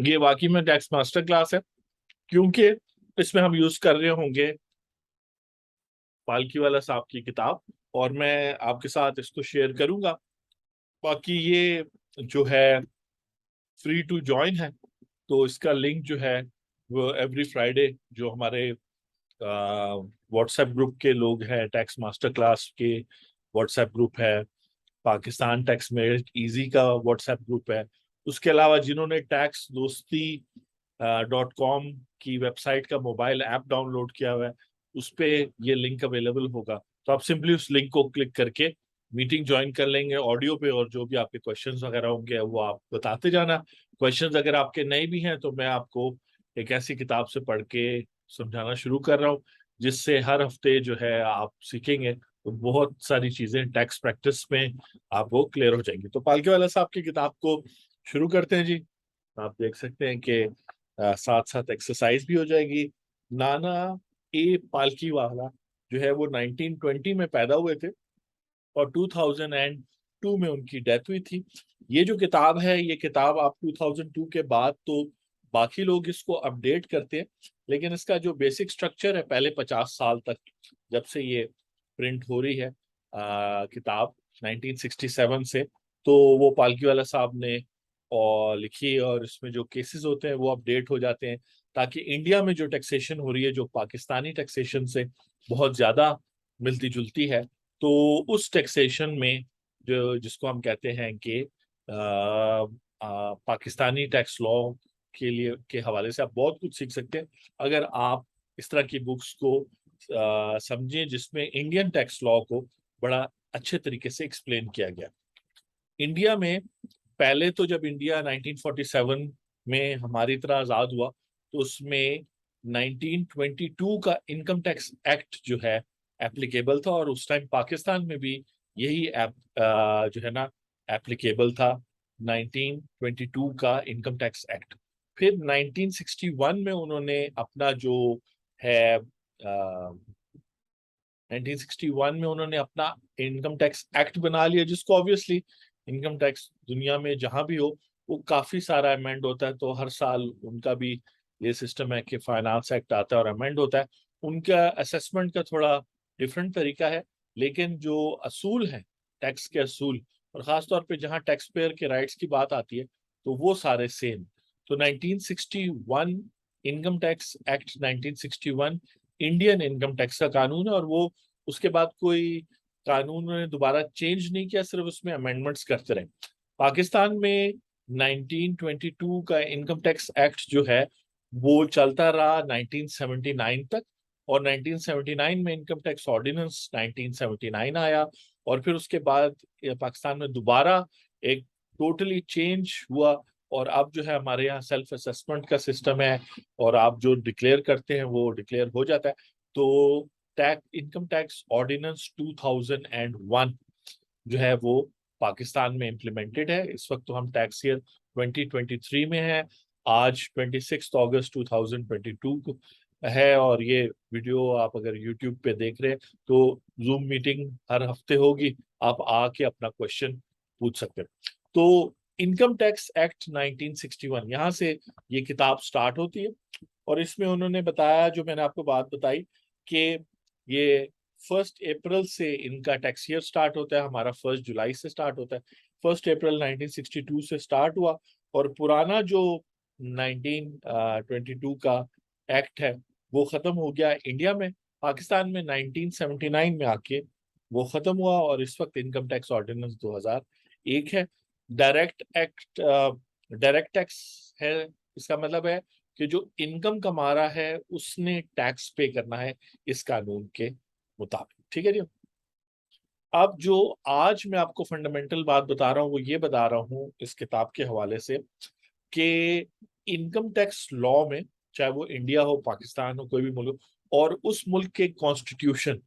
ये वाकई में टैक्स मास्टर क्लास है, क्योंकि इसमें हम यूज कर रहे होंगे पालकी वाला साहब की किताब, और मैं आपके साथ इसको शेयर करूंगा। बाकी ये जो है फ्री टू ज्वाइन है, तो इसका लिंक जो है वो एवरी फ्राइडे जो हमारे व्हाट्सएप ग्रुप के लोग हैं, टैक्स मास्टर क्लास के व्हाट्सएप ग्रुप है, पाकिस्तान टैक्स मेट इजी का व्हाट्सएप ग्रुप है, उसके अलावा जिन्होंने टैक्स दोस्ती .com की वेबसाइट का मोबाइल ऐप डाउनलोड किया हुआ है, उस पे ये लिंक अवेलेबल होगा। तो आप सिंपली उस लिंक को क्लिक करके मीटिंग ज्वाइन कर लेंगे ऑडियो पे, और जो भी आपके क्वेश्चंस वगैरह होंगे वो आप बताते जाना। क्वेश्चंस अगर आपके नए भी हैं तो मैं आपको एक ऐसी किताब से पढ़ के समझाना शुरू कर रहा हूँ जिससे हर हफ्ते जो है आप सीखेंगे, तो बहुत सारी चीजें टैक्स प्रैक्टिस में आपको क्लियर हो जाएंगी। तो पालके वाला साहब की किताब को शुरू करते हैं जी। आप देख सकते हैं कि साथ साथ एक्सरसाइज भी हो जाएगी। नाना ए पालकी वाला जो है वो 1920 में पैदा हुए थे और 2002 में उनकी डेथ हुई थी। ये जो किताब है, ये किताब आप 2002 के बाद तो बाकी लोग इसको अपडेट करते हैं, लेकिन इसका जो बेसिक स्ट्रक्चर है पहले 50 साल तक जब से ये प्रिंट हो रही है किताब 1967 से, तो वो पालकी वाला साहब ने और लिखी, और इसमें जो केसेस होते हैं वो अपडेट हो जाते हैं, ताकि इंडिया में जो टैक्सेशन हो रही है जो पाकिस्तानी टैक्सेशन से बहुत ज्यादा मिलती जुलती है, तो उस टैक्सेशन में जो जिसको हम कहते हैं कि पाकिस्तानी टैक्स लॉ के लिए के हवाले से आप बहुत कुछ सीख सकते हैं अगर आप इस तरह की बुक्स को समझें जिसमें इंडियन टैक्स लॉ को बड़ा अच्छे तरीके से एक्सप्लेन किया गया। इंडिया में पहले तो जब इंडिया 1947 में हमारी तरह आजाद हुआ, तो उसमें 1922 का इनकम टैक्स एक्ट जो है एप्लीकेबल था, और उस टाइम पाकिस्तान में भी यही जो है ना एप्लीकेबल था, 1922 का इनकम टैक्स एक्ट। फिर 1961 में उन्होंने अपना जो है 1961 में उन्होंने अपना इनकम टैक्स एक्ट बना लिया, जिसको ऑब्वियसली इनकम टैक्स दुनिया में जहां भी हो वो काफी सारा अमेंड होता है, तो हर साल उनका भी ये सिस्टम है कि फाइनेंस एक्ट आता है और अमेंड होता है। उनका असेसमेंट का थोड़ा डिफरेंट तरीका है, लेकिन जो असूल है टैक्स के असूल, और खासतौर पे जहाँ टैक्स पेयर के राइट्स की बात आती है, तो वो सारे सेम। तो 1961 income tax act 1961 Indian income tax का कानून है, और वो उसके बाद कोई कानून ने दोबारा चेंज नहीं किया, सिर्फ उसमें अमेंडमेंट्स करते रहे। पाकिस्तान में 1922 का इनकम टैक्स एक्ट जो है वो चलता रहा 1979 तक, और 1979 में इनकम टैक्स ऑर्डिनेंस 1979 आया, और फिर उसके बाद पाकिस्तान में दोबारा एक टोटली चेंज हुआ, और अब जो है हमारे यहाँ सेल्फ असेसमेंट का सिस्टम है, और आप जो डिक्लेयर करते हैं वो डिक्लेयर हो जाता है। तो टैक्स इनकम टैक्स ऑर्डिनेंस 2001 जो है वो पाकिस्तान में इम्प्लीमेंटेड है। इस वक्त तो हम टैक्स ईयर 2023 में है। आज 26 अगस्त 2022 को है, और ये वीडियो आप अगर यूट्यूब पे देख रहे हैं तो जूम मीटिंग हर हफ्ते होगी, आप आके अपना क्वेश्चन पूछ सकते हैं। तो इनकम टैक्स एक्ट 1961 यहाँ से ये किताब स्टार्ट होती है, और इसमें उन्होंने बताया, जो मैंने आपको बात बताई, कि ये 1 अप्रैल से इनका टैक्स ईयर स्टार्ट होता है, हमारा 1 जुलाई से स्टार्ट होता है। 1 अप्रैल 1962 से स्टार्ट हुआ, और पुराना जो 1922 का एक्ट है वो खत्म हो गया इंडिया में। पाकिस्तान में 1979 में आके वो खत्म हुआ, और इस वक्त इनकम टैक्स ऑर्डिनेंस 2001 है। डायरेक्ट एक्ट डायरेक्ट टैक्स है, इसका मतलब है कि जो इनकम कमा रहा है उसने टैक्स पे करना है इस कानून के मुताबिक। ठीक है जी। अब जो आज मैं आपको फंडामेंटल बात बता रहा हूँ वो ये बता रहा हूँ इस किताब के हवाले से, कि इनकम टैक्स लॉ में, चाहे वो इंडिया हो, पाकिस्तान हो, कोई भी मुल्क हो, और उस मुल्क के कॉन्स्टिट्यूशन,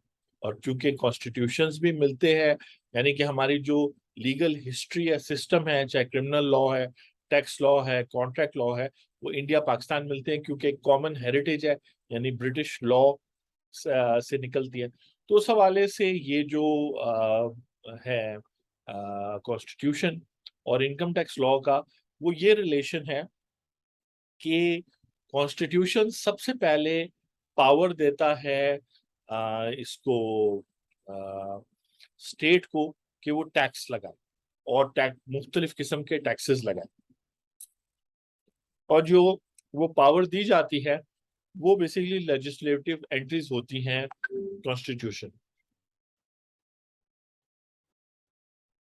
और चूंकि कॉन्स्टिट्यूशंस भी मिलते हैं, यानी कि हमारी जो लीगल हिस्ट्री है, सिस्टम है, चाहे क्रिमिनल लॉ है, टैक्स लॉ है, कॉन्ट्रैक्ट लॉ है, वो इंडिया पाकिस्तान मिलते हैं, क्योंकि एक कॉमन हेरिटेज है, यानी ब्रिटिश लॉ से निकलती है। तो उस हवाले से ये जो है कॉन्स्टिट्यूशन और इनकम टैक्स लॉ का, वो ये रिलेशन है कि कॉन्स्टिट्यूशन सबसे पहले पावर देता है इसको स्टेट को कि वो टैक्स लगाए और टैक्स मुख्तलिफ किस्म के टैक्सेस लगाए, और जो वो पावर दी जाती है वो बेसिकली लेजिस्लेटिव एंट्रीज होती हैं कॉन्स्टिट्यूशन,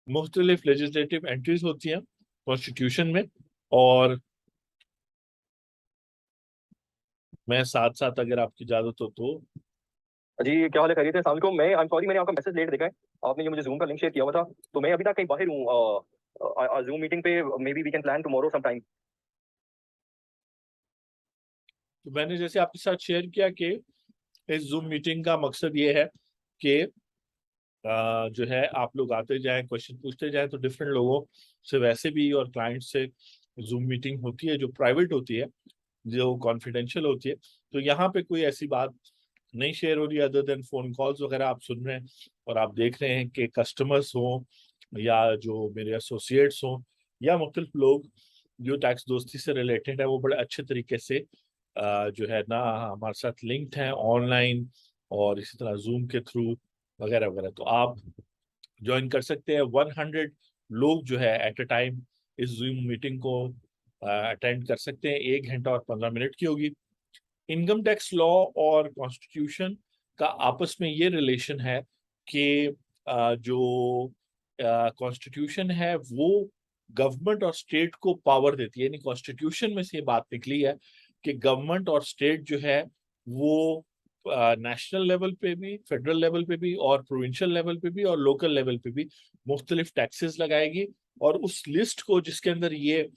मुख्तलिफ लेजिस्लेटिव एंट्रीज होती हैं कॉन्स्टिट्यूशन में। और मैं साथ साथ अगर आपकी इजाजत हो तो जी, क्या हाल है? खैरियत है? अस्सलाम वालेकुम। मैं आई एम सॉरी, मैंने आपका मैसेज लेट देखा है। आपने ये मुझे ज़ूम का लिंक शेयर किया हुआ था, तो मैं अभी तक कहीं बाहर हूँ। ज़ूम मीटिंग पे maybe we can plan tomorrow some time. तो मैंने जैसे आपके साथ शेयर किया कि इस जूम मीटिंग का मकसद ये है कि जो है आप लोग आते जाएं, क्वेश्चन पूछते जाएं, तो डिफरेंट लोगों से वैसे भी और क्लाइंट से जूम मीटिंग होती है जो प्राइवेट होती है, जो कॉन्फिडेंशियल होती है। तो यहाँ पे कोई ऐसी बात नहीं शेयर हो रही अदर देन फोन कॉल्स वगैरह आप सुन रहे हैं, और आप देख रहे हैं कि कस्टमर्स हों या जो मेरे एसोसिएट्स हों या मुख्तलिफ लोग जो टैक्स दोस्ती से रिलेटेड है वो बड़े अच्छे तरीके से जो है ना हमारे साथ लिंक्ड हैं ऑनलाइन, और इसी तरह जूम के थ्रू वगैरह वगैरह। तो आप ज्वाइन कर सकते हैं। 100 लोग जो है एट अ टाइम इस जूम मीटिंग को अटेंड कर सकते हैं। 1 घंटा और 15 मिनट की होगी। इनकम टैक्स लॉ और कॉन्स्टिट्यूशन का आपस में ये रिलेशन है कि जो कॉन्स्टिट्यूशन है वो गवर्नमेंट और स्टेट को पावर देती है, यानी कॉन्स्टिट्यूशन में से ये बात निकली है कि गवर्नमेंट और स्टेट जो है वो नेशनल लेवल पे भी, फेडरल लेवल पे भी, और प्रोविंशियल लेवल पे भी, और लोकल लेवल पे भी मुख्तलिफ टैक्सेस लगाएगी। और उस लिस्ट को जिसके अंदर ये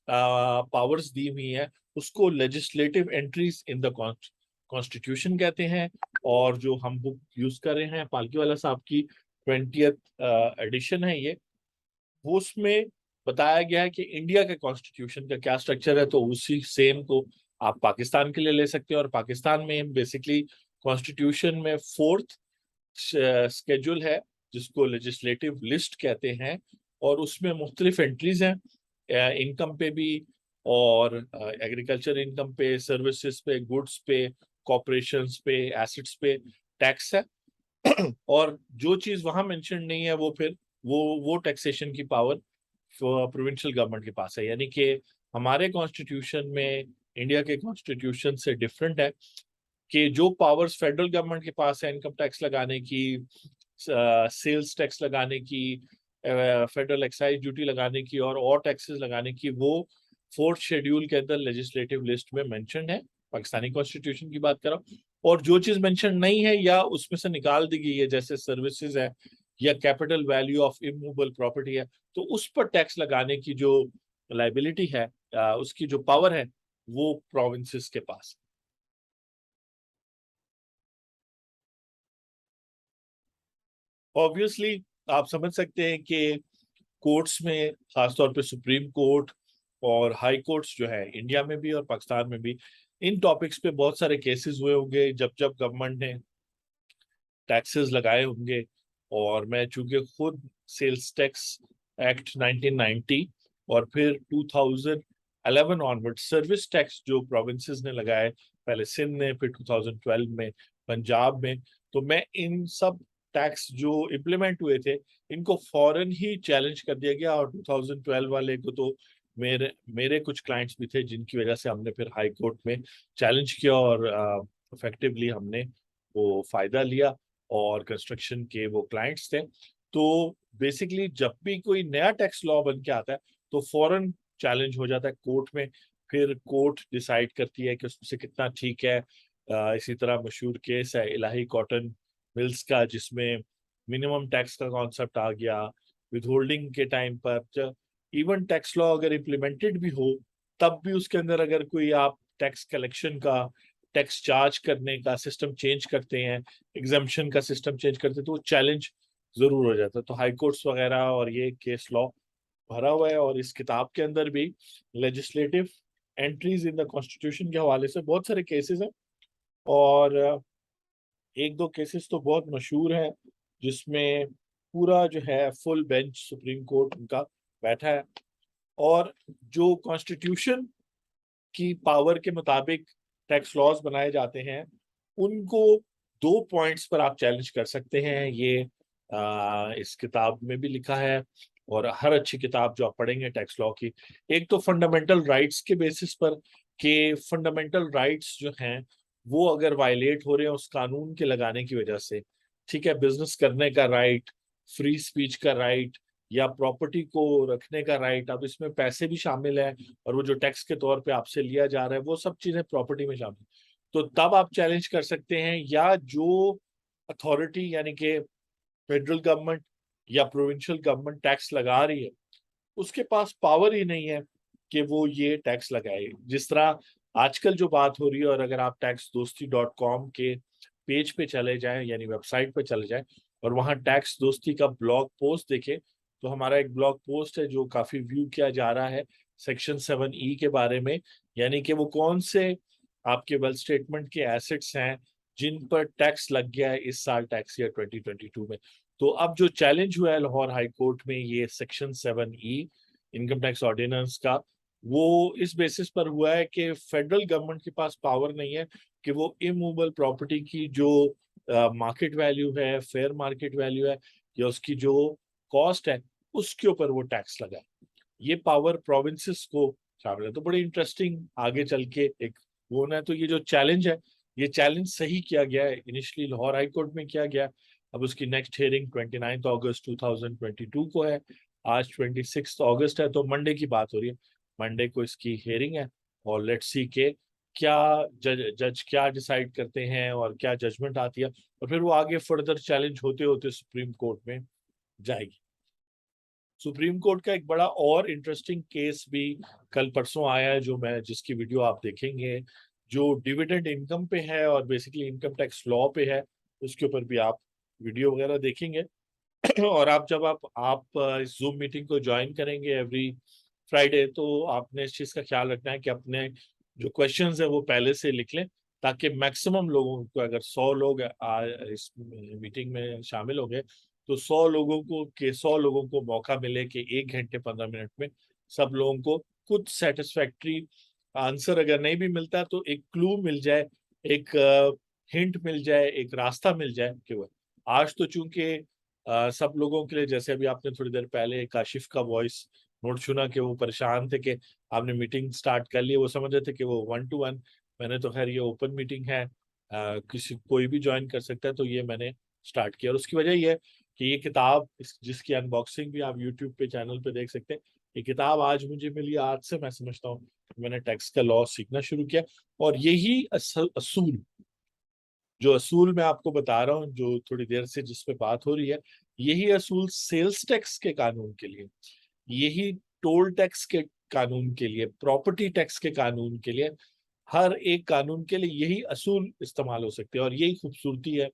पावर्स दी हुई है उसको legislative entries in the constitution कहते हैं। और जो हम बुक यूज कर रहे हैं पालकी वाला साहब की 20th एडिशन है ये, वो उसमें बताया गया है कि इंडिया के कॉन्स्टिट्यूशन का क्या स्ट्रक्चर है। तो उसी सेम को आप पाकिस्तान के लिए ले सकते हैं। और पाकिस्तान में बेसिकली कॉन्स्टिट्यूशन में 4th स्केड्यूल है जिसको लेजिस्लेटिव लिस्ट कहते हैं, और उसमें मुख्तलिफ एंट्रीज हैं इनकम पे भी, और एग्रीकल्चर इनकम पे, सर्विसेज पे, गुड्स पे, कॉरपोरेशंस पे, एसेट्स पे टैक्स है। और जो चीज वहां मेंशन नहीं है वो फिर वो टैक्सेशन की पावर प्रोविंशियल गवर्नमेंट के पास है। यानी कि हमारे कॉन्स्टिट्यूशन में इंडिया के कॉन्स्टिट्यूशन से डिफरेंट है कि जो पावर्स फेडरल गवर्नमेंट के पास है इनकम टैक्स लगाने की, सेल्स टैक्स लगाने की, फेडरल एक्साइज ड्यूटी लगाने की, और टैक्सेस लगाने की, वो 4th शेड्यूल के अंदर लेजिस्लेटिव लिस्ट में मेंशन है। पाकिस्तानी कॉन्स्टिट्यूशन की बात कर रहा हूँ। और जो चीज मेंशन नहीं है या उसमें से निकाल दी गई है, जैसे सर्विसेज है या capital value of immovable property है, तो उस पर टैक्स लगाने की जो लाइबिलिटी है, उसकी जो पावर है, वो प्रोविंसेस के पास। ऑब्वियसली आप समझ सकते हैं कि कोर्ट्स में, खासतौर पे सुप्रीम कोर्ट और हाई कोर्ट्स जो है इंडिया में भी और पाकिस्तान में भी, इन टॉपिक्स पे बहुत सारे केसेस हुए होंगे जब जब गवर्नमेंट ने टैक्सेस लगाए होंगे। और मैं चूंकि खुद सेल्स टैक्स एक्ट 1990 और फिर 2011 ऑनवर्ड सर्विस टैक्स जो प्रोविंसेस ने लगाए, पहले सिंध ने, फिर 2012 में पंजाब में, तो मैं इन सब टैक्स जो इम्प्लीमेंट हुए थे इनको फौरन ही चैलेंज कर दिया गया। और 2012 वाले को तो मेरे मेरे कुछ क्लाइंट्स भी थे जिनकी वजह से हमने फिर हाई कोर्ट में चैलेंज किया, और इफेक्टिवली हमने वो फायदा लिया, और कंस्ट्रक्शन के वो क्लाइंट्स थे। तो बेसिकली जब भी कोई नया टैक्स लॉ बन के आता है तो फौरन चैलेंज हो जाता है कोर्ट में। फिर कोर्ट डिसाइड करती है कि उससे कितना ठीक है। इसी तरह मशहूर केस है इलाही कॉटन मिल्स का, जिसमें मिनिमम टैक्स का कॉन्सेप्ट आ गया विद होल्डिंग के टाइम पर। जब इवन टैक्स लॉ अगर इम्प्लीमेंटेड भी हो तब भी उसके अंदर अगर कोई आप टैक्स कलेक्शन का, टैक्स चार्ज करने का सिस्टम चेंज करते हैं, एग्जाम्पशन का सिस्टम चेंज करते हैं, तो वो चैलेंज जरूर हो जाता है। तो हाई कोर्ट्स वगैरह और ये केस लॉ भरा हुआ है। और इस किताब के अंदर भी legislative entries in the constitution के हवाले से बहुत सारे केसेस हैं। और एक दो केसेस तो बहुत मशहूर हैं जिसमें पूरा जो है फुल बेंच सुप्रीम कोर्ट उनका बैठा है। और जो कॉन्स्टिट्यूशन की पावर के मुताबिक टैक्स लॉज बनाए जाते हैं, उनको 2 पॉइंट्स पर आप चैलेंज कर सकते हैं। ये इस किताब में भी लिखा है, और हर अच्छी किताब जो आप पढ़ेंगे टैक्स लॉ की, एक तो फंडामेंटल राइट्स के बेसिस पर, कि फंडामेंटल राइट्स जो हैं वो अगर वायलेट हो रहे हैं उस कानून के लगाने की वजह से, ठीक है, बिजनेस करने का राइट, फ्री स्पीच का राइट, या प्रॉपर्टी को रखने का राइट, अब इसमें पैसे भी शामिल है, और वो जो टैक्स के तौर पे आपसे लिया जा रहा है वो सब चीजें प्रॉपर्टी में शामिल, तो तब आप चैलेंज कर सकते हैं। या जो अथॉरिटी यानी कि फेडरल गवर्नमेंट या प्रोविंशियल गवर्नमेंट टैक्स लगा रही है, उसके पास पावर ही नहीं है कि वो ये टैक्स लगाए। जिस तरह आजकल जो बात हो रही है, और अगर आप taxdosti.com के पेज पे चले जाएं, यानी वेबसाइट पे चले जाएं, और वहां टैक्स दोस्ती का ब्लॉग पोस्ट देखें, तो हमारा एक ब्लॉग पोस्ट है जो काफी व्यू किया जा रहा है सेक्शन 7E के बारे में, यानी कि वो कौन से आपके वेल्थ स्टेटमेंट के एसेट्स हैं जिन पर टैक्स लग गया है इस साल टैक्स ईयर 2022 में। तो अब जो चैलेंज हुआ है लाहौर हाई कोर्ट में, ये section 7E income tax ordinance का, वो इस बेसिस पर हुआ है कि फेडरल गवर्नमेंट के पास पावर नहीं है कि वो इमूवेबल प्रॉपर्टी की जो मार्केट वैल्यू है, फेयर मार्केट वैल्यू है, या उसकी जो कॉस्ट है, उसके ऊपर वो टैक्स लगाए। ये पावर प्रोविंसेस को शामिल है। तो बड़ी इंटरेस्टिंग आगे चल के एक वो है। तो ये जो चैलेंज है, ये चैलेंज सही किया गया है, इनिशियली लाहौर हाई कोर्ट में किया गया। अब उसकी नेक्स्ट हियरिंग 29 अगस्त 2022 को है। आज 26 अगस्त है, तो मंडे की बात हो रही है, मंडे को इसकी हियरिंग है, और लेट्स सी के क्या जज क्या डिसाइड करते हैं और क्या जजमेंट आती है, और फिर वो आगे फर्दर चैलेंज होते होते सुप्रीम कोर्ट में जाएगी। सुप्रीम कोर्ट का एक बड़ा और इंटरेस्टिंग केस भी कल परसों आया है, जो मैं जिसकी वीडियो आप देखेंगे, जो डिविडेंड इनकम पे है और बेसिकली इनकम टैक्स लॉ पे है, उसके ऊपर भी आप वीडियो वगैरह देखेंगे। और आप जब आप इस जूम मीटिंग को ज्वाइन करेंगे एवरी फ्राइडे, तो आपने इस चीज़ का ख्याल रखना है कि अपने जो क्वेश्चंस है वो पहले से लिख लें, ताकि मैक्सिमम लोगों को, अगर 100 लोग इस मीटिंग में शामिल हो गए, तो 100 लोगों को मौका मिले कि 1 घंटे 15 मिनट में सब लोगों को कुछ सेटिस्फैक्ट्री आंसर, अगर नहीं भी मिलता तो एक क्लू मिल जाए, एक हिंट मिल जाए, एक रास्ता मिल जाए कि वो आज तो चूंकि सब लोगों के लिए, जैसे अभी आपने थोड़ी देर पहले काशिफ का वॉइस नोट सुना कि वो परेशान थे कि आपने मीटिंग स्टार्ट कर ली, वो समझ रहे थे कि वो 1 to 1। मैंने तो खैर ये ओपन मीटिंग है, किसी कोई भी ज्वाइन कर सकता है, तो ये मैंने स्टार्ट किया। और उसकी वजह ये है कि ये किताब जिसकी अनबॉक्सिंग भी आप यूट्यूब पे चैनल पे देख सकते हैं, ये किताब आज मुझे मिली, आज से मैं समझता हूँ मैंने टैक्स का लॉ सीखना शुरू किया। और यही असूल, जो असूल मैं आपको बता रहा हूँ, जो थोड़ी देर से जिस पे बात हो रही है, यही असूल सेल्स टैक्स के कानून के लिए, यही टोल टैक्स के कानून के लिए, प्रॉपर्टी टैक्स के कानून के लिए, हर एक कानून के लिए यही असूल इस्तेमाल हो सकते हैं। और यही खूबसूरती है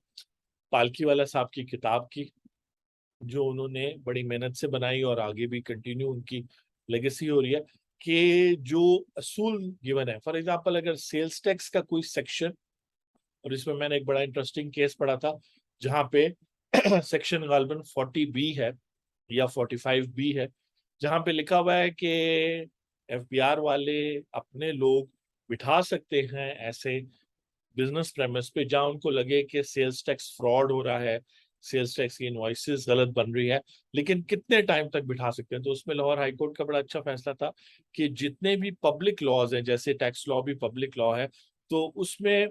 पालकी वाला साहब की किताब की, जो उन्होंने बड़ी मेहनत से बनाई और आगे भी कंटिन्यू उनकी लेगेसी हो रही है, कि जो असूल गिवन है, फॉर एग्जांपल अगर सेल्स टैक्स का कोई सेक्शन, और इसमें मैंने एक बड़ा इंटरेस्टिंग केस पढ़ा था जहां पे सेक्शन गालबन 40B है या 45B है, जहां पे लिखा हुआ है कि एफबीआर वाले अपने लोग बिठा सकते हैं ऐसे बिजनेस प्रेमिस पे जहां उनको लगे कि सेल्स टैक्स फ्रॉड हो रहा है, सेल्स टैक्स की इनवॉइसेस गलत बन रही है, लेकिन कितने टाइम तक बिठा सकते हैं। तो उसमें लाहौर हाई कोर्ट का बड़ा अच्छा फैसला था कि जितने भी पब्लिक लॉज हैं, जैसे टैक्स लॉ भी पब्लिक लॉ है, तो उसमें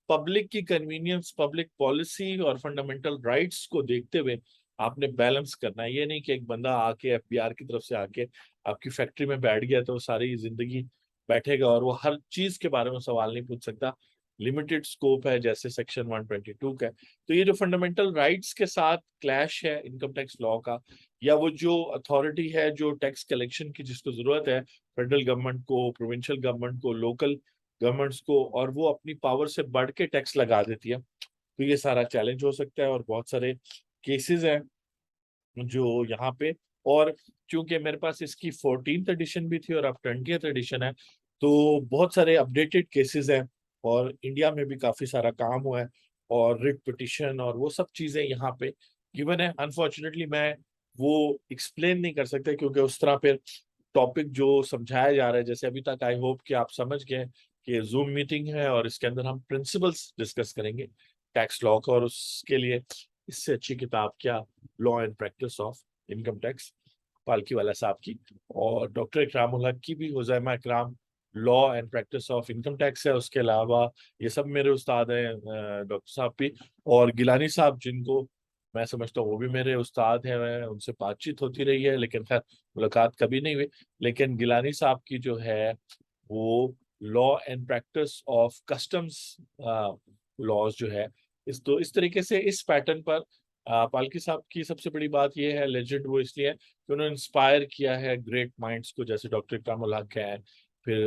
पब्लिक की कन्वीनियंस, पब्लिक पॉलिसी और फंडामेंटल राइट्स को देखते हुए आपने बैलेंस करना है। ये नहीं कि एक बंदा आके एफबीआर की तरफ से आके आपकी फैक्ट्री में बैठ गया तो सारी जिंदगी बैठेगा और वो हर चीज के बारे में सवाल नहीं पूछ सकता। लिमिटेड स्कोप है जैसे सेक्शन 122 का। तो ये जो फंडामेंटल राइट्स के साथ क्लैश है इनकम टैक्स लॉ का, या वो जो अथॉरिटी है जो टैक्स कलेक्शन की जिसको जरूरत है, फेडरल गवर्नमेंट को, प्रोविंशियल गवर्नमेंट को, लोकल गवर्नमेंट्स को, और वो अपनी पावर से बढ़ के टैक्स लगा देती है, तो ये सारा चैलेंज हो सकता है। और बहुत सारे केसेस हैं जो यहाँ पे, और क्योंकि मेरे पास इसकी 14th एडिशन भी थी और अब 20th एडिशन है, तो बहुत सारे अपडेटेड केसेस हैं, और इंडिया में भी काफी सारा काम हुआ है, और रिट पिटिशन और वो सब चीजें यहाँ पे गिवन है। अनफॉर्चुनेटली मैं वो एक्सप्लेन नहीं कर सकता, क्योंकि उस तरह फिर टॉपिक जो समझाया जा रहा है, जैसे अभी तक आई होप कि आप समझ गए कि जूम मीटिंग है और इसके अंदर हम प्रिंसिपल्स डिस्कस करेंगे टैक्स लॉ का, और उसके लिए इससे अच्छी किताब क्या, law and practice of income tax, पालकी वाला साहब की, और डॉक्टर इकराम उल हक की भी, हुज़ैमा इकराम law and practice of income tax है। उसके अलावा ये सब मेरे उस्ताद हैं, डॉक्टर साहब भी, और गिलानी साहब जिनको मैं समझता हूँ वो भी मेरे उस्ताद हैं, मैं उनसे बातचीत होती रही है लेकिन खैर मुलाकात कभी नहीं हुई। लेकिन गिलानी साहब की जो है वो law and practice of customs laws जो है, इस तरीके से इस पैटर्न पर पालकी साहब की सबसे बड़ी बात यह है, लेजेंड वो इसलिए है कि उन्होंने इंस्पायर किया है ग्रेट माइंड्स को, जैसे डॉक्टर इकराम उल हक है, फिर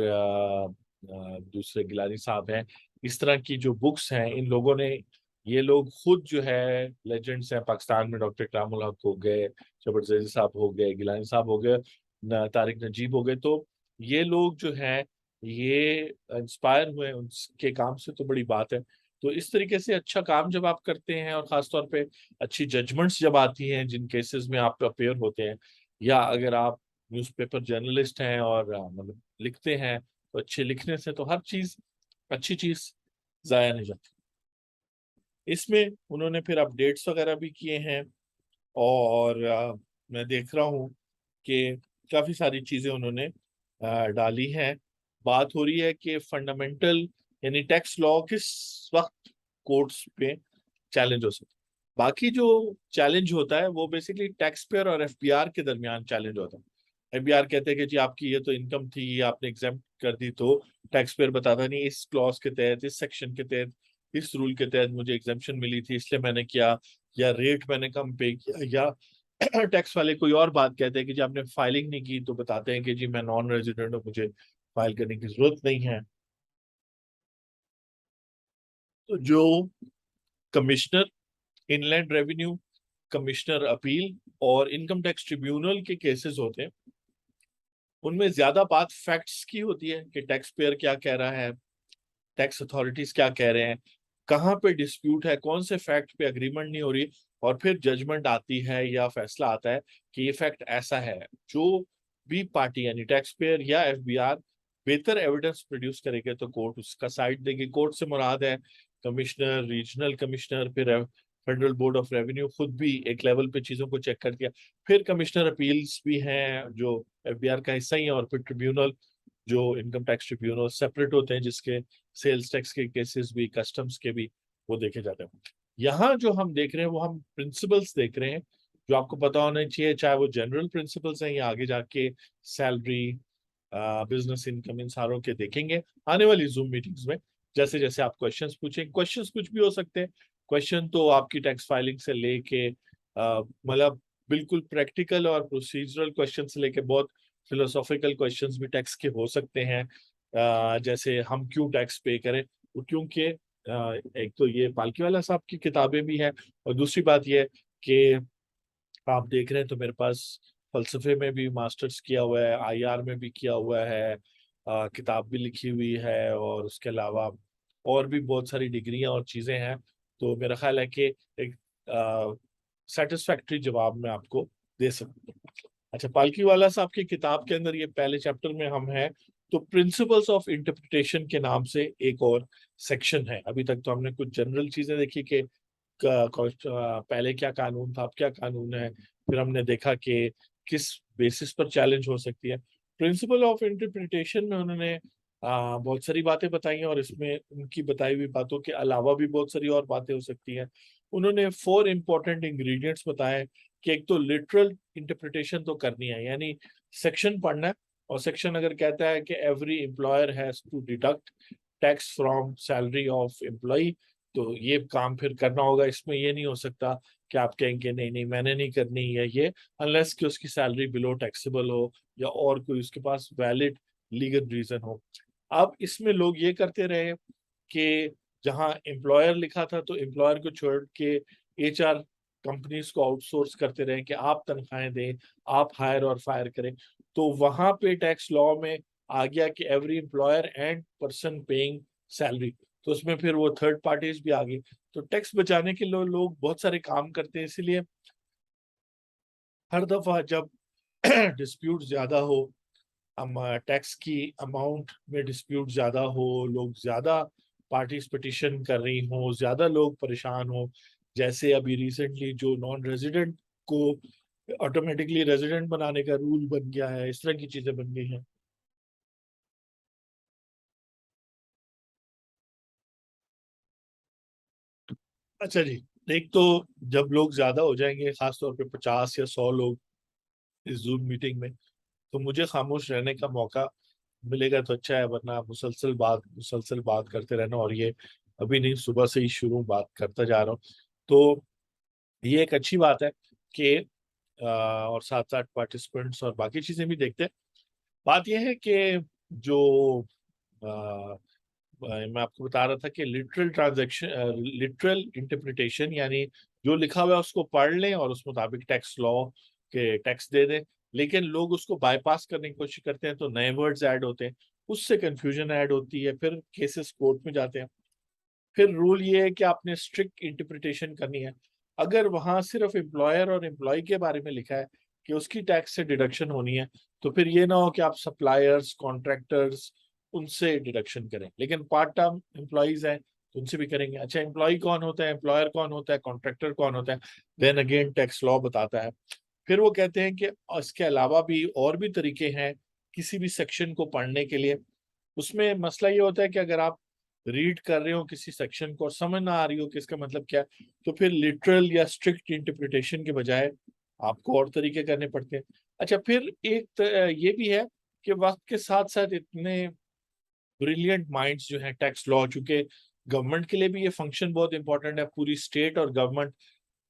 दूसरे गिलानी साहब हैं। इस तरह की जो बुक्स हैं, इन लोगों ने, ये लोग खुद जो है लेजेंड्स हैं पाकिस्तान में, डॉक्टर इकराम उल हक हो गए, जबरदस्ती साहब हो गए, गिलानी साहब हो गए, तारिक नजीब हो गए, तो ये लोग जो हैं ये इंस्पायर हुए उनके काम से, तो बड़ी बात है। तो इस तरीके से अच्छा काम जब आप करते हैं और खासतौर पे अच्छी जजमेंट्स जब आती हैं जिन केसेस में आप अपेयर होते हैं, या अगर आप न्यूज़पेपर जर्नलिस्ट हैं और मतलब लिखते हैं, तो अच्छे लिखने से तो हर चीज, अच्छी चीज जाया नहीं जाती। इसमें उन्होंने फिर अपडेट्स वगैरह भी किए हैं, और मैं देख रहा हूँ कि काफी सारी चीजें उन्होंने डाली हैं। बात हो रही है कि फंडामेंटल यानी टैक्स लॉ किस वक्त कोर्ट्स पे चैलेंज हो सकता है। बाकी जो चैलेंज होता है वो बेसिकली टैक्स पेयर और एफबीआर के दरमियान चैलेंज होता है। एफबीआर कहते हैं कि जी आपकी ये तो इनकम थी, ये आपने एग्जेम्प्ट कर दी, तो टैक्स पेयर बताता नहीं इस क्लॉज के तहत, इस सेक्शन के तहत, इस रूल के तहत मुझे एग्जेम्पशन मिली थी इसलिए मैंने किया, या रेट मैंने कम पे किया, या टैक्स वाले कोई और बात कहते हैं कि जी आपने फाइलिंग नहीं की, तो बताते हैं कि जी मैं नॉन रेजिडेंट हूँ, मुझे फाइल करने की जरूरत नहीं है। तो जो commissioner inland revenue, commissioner appeal और इनकम टैक्स ट्रिब्यूनल के केसेस होते हैं, उनमें ज्यादा बात फैक्ट्स की होती है कि टैक्स पेयर क्या कह रहा है, टैक्स अथॉरिटीज क्या कह रहे हैं, कहाँ पे डिस्प्यूट है, कौन से फैक्ट पे अग्रीमेंट नहीं हो रही, और फिर जजमेंट आती है या फैसला आता है कि ये फैक्ट ऐसा है। जो भी पार्टी यानी टैक्स पेयर या एफबीआर बेहतर एविडेंस प्रोड्यूस करेंगे तो कोर्ट उसका साइड देगी। कोर्ट से मुराद है कमिश्नर, रीजनल कमिश्नर, फिर फेडरल बोर्ड ऑफ रेवेन्यू खुद भी एक लेवल पे चीजों को चेक करती है, फिर कमिश्नर अपील्स भी हैं जो एफबीआर का हिस्सा ही है, और फिर ट्रिब्यूनल जो इनकम टैक्स ट्रिब्यूनल सेपरेट होते हैं जिसके सेल्स टैक्स के केसेस भी, कस्टम्स के भी वो देखे जाते हैं। यहाँ जो हम देख रहे हैं वो हम प्रिंसिपल्स देख रहे हैं जो आपको पता होना चाहिए, चाहे वो जनरल प्रिंसिपल्स हैं या आगे जाके सैलरी, बिजनेस इनकम, इन सारों के देखेंगे आने वाली जूम मीटिंग्स में। जैसे जैसे आप क्वेश्चंस पूछें, क्वेश्चंस कुछ भी हो सकते हैं, क्वेश्चन तो आपकी टैक्स फाइलिंग से लेके मतलब बिल्कुल प्रैक्टिकल और प्रोसीजरल क्वेश्चन से लेके बहुत फिलोसॉफिकल क्वेश्चंस भी टैक्स के हो सकते हैं। जैसे हम क्यों टैक्स पे करें, वो क्योंकि एक तो ये पालकी वाला साहब की किताबें भी हैं, और दूसरी बात ये है कि आप देख रहे हैं तो मेरे पास फलसफे में भी मास्टर्स किया हुआ है, आईआर में भी किया हुआ है, किताब भी लिखी हुई है, और उसके अलावा और भी बहुत सारी डिग्रियां और चीजें हैं। तो मेरा ख्याल है कि एक सेटिस्फैक्ट्री जवाब मैं आपको दे सकता हूँ। अच्छा, पालकी वाला साहब की किताब के अंदर ये पहले चैप्टर में हम हैं, तो प्रिंसिपल्स ऑफ इंटरप्रिटेशन के नाम से एक और सेक्शन है। अभी तक तो हमने कुछ जनरल चीजें देखी कि पहले क्या कानून था, अब क्या कानून है, फिर हमने देखा कि किस बेसिस पर चैलेंज हो सकती है। प्रिंसिपल ऑफ इंटरप्रिटेशन में उन्होंने बहुत सारी बातें बताई हैं, और इसमें उनकी बताई हुई बातों के अलावा भी बहुत सारी और बातें हो सकती हैं। उन्होंने 4 इंपॉर्टेंट इंग्रेडिएंट्स बताए कि एक तो लिटरल इंटरप्रिटेशन तो करनी है, यानी सेक्शन पढ़ना है, और सेक्शन अगर कहता है कि every employer has to deduct tax from salary of employ, तो ये काम फिर करना होगा। इसमें ये नहीं हो सकता कि आप कहेंगे नहीं नहीं मैंने नहीं करनी है ये, अनलेस कि उसकी सैलरी बिलो टैक्सेबल हो या और कोई उसके पास वैलिड लीगल रीजन हो। अब इसमें लोग ये करते रहे कि जहां एम्प्लॉयर लिखा था तो एम्प्लॉयर को छोड़ के एचआर कंपनीज को आउटसोर्स करते रहे कि आप तनख्वाहें दें, आप हायर और फायर करें। तो वहां पे टैक्स लॉ में आ गया कि every employer and person paying salary, तो उसमें फिर वो थर्ड पार्टीज भी आ गई। तो टैक्स बचाने के लिए लोग बहुत सारे काम करते हैं, इसीलिए हर दफा जब डिस्प्यूट ज्यादा हो टैक्स की अमाउंट में डिस्प्यूट ज़्यादा हो, लोग ज़्यादा पार्टीज पिटिशन कर रही हो, ज़्यादा लोग परेशान हो, जैसे अभी रिसेंटली जो नॉन रेजिडेंट को ऑटोमेटिकली रेजिडेंट बनाने का रूल बन गया है, इस तरह की चीज़ें बन गई हैं। अच्छा जी, एक तो जब लोग ज़्यादा हो जाएंगे, खासतौर पे 50 या 100 लोग इस जूम मीटिंग में, तो मुझे खामोश रहने का मौका मिलेगा तो अच्छा है, वरना मुसलसल बात करते रहना, और ये अभी नहीं, सुबह से ही शुरू बात करता जा रहा हूँ। तो ये एक अच्छी बात है कि और साथ साथ पार्टिसिपेंट्स और बाकी चीजें भी देखते हैं। बात यह है कि जो अ, मैं आपको बता रहा था कि लिटरल इंटरप्रिटेशन, यानी जो लिखा हुआ है उसको पढ़ लें और उस मुताबिक टैक्स लॉ के टैक्स दे दें, लेकिन लोग उसको बाईपास करने की कोशिश करते हैं, तो नए वर्ड्स ऐड होते हैं, उससे कंफ्यूजन ऐड होती है, फिर केसेस कोर्ट में जाते हैं। फिर रूल ये है कि आपने स्ट्रिक्ट इंटरप्रिटेशन करनी है। अगर वहां सिर्फ एम्प्लॉयर और एम्प्लॉय के बारे में लिखा है कि उसकी टैक्स से डिडक्शन होनी है, तो फिर ये ना हो कि आप सप्लायर्स, कॉन्ट्रैक्टर्स, उनसे डिडक्शन करें, लेकिन पार्ट टाइम एम्प्लॉयज हैं तो उनसे भी करेंगे। अच्छा, एम्प्लॉय कौन होता है, एम्प्लॉयर कौन होता है, कॉन्ट्रैक्टर कौन होता है, देन अगेन टैक्स लॉ बताता है। फिर वो कहते हैं कि इसके अलावा भी और भी तरीके हैं किसी भी सेक्शन को पढ़ने के लिए। उसमें मसला ये होता है कि अगर आप रीड कर रहे हो किसी सेक्शन को और समझ ना आ रही हो कि इसका मतलब क्या है, तो फिर लिटरल या स्ट्रिक्ट इंटरप्रिटेशन के बजाय आपको और तरीके करने पड़ते हैं। अच्छा, फिर ये भी है कि वक्त के साथ साथ इतने ब्रिलियंट माइंड्स जो हैं टैक्स लॉ, चूंकि गवर्नमेंट के लिए भी ये फंक्शन बहुत इंपॉर्टेंट है, पूरी स्टेट और गवर्नमेंट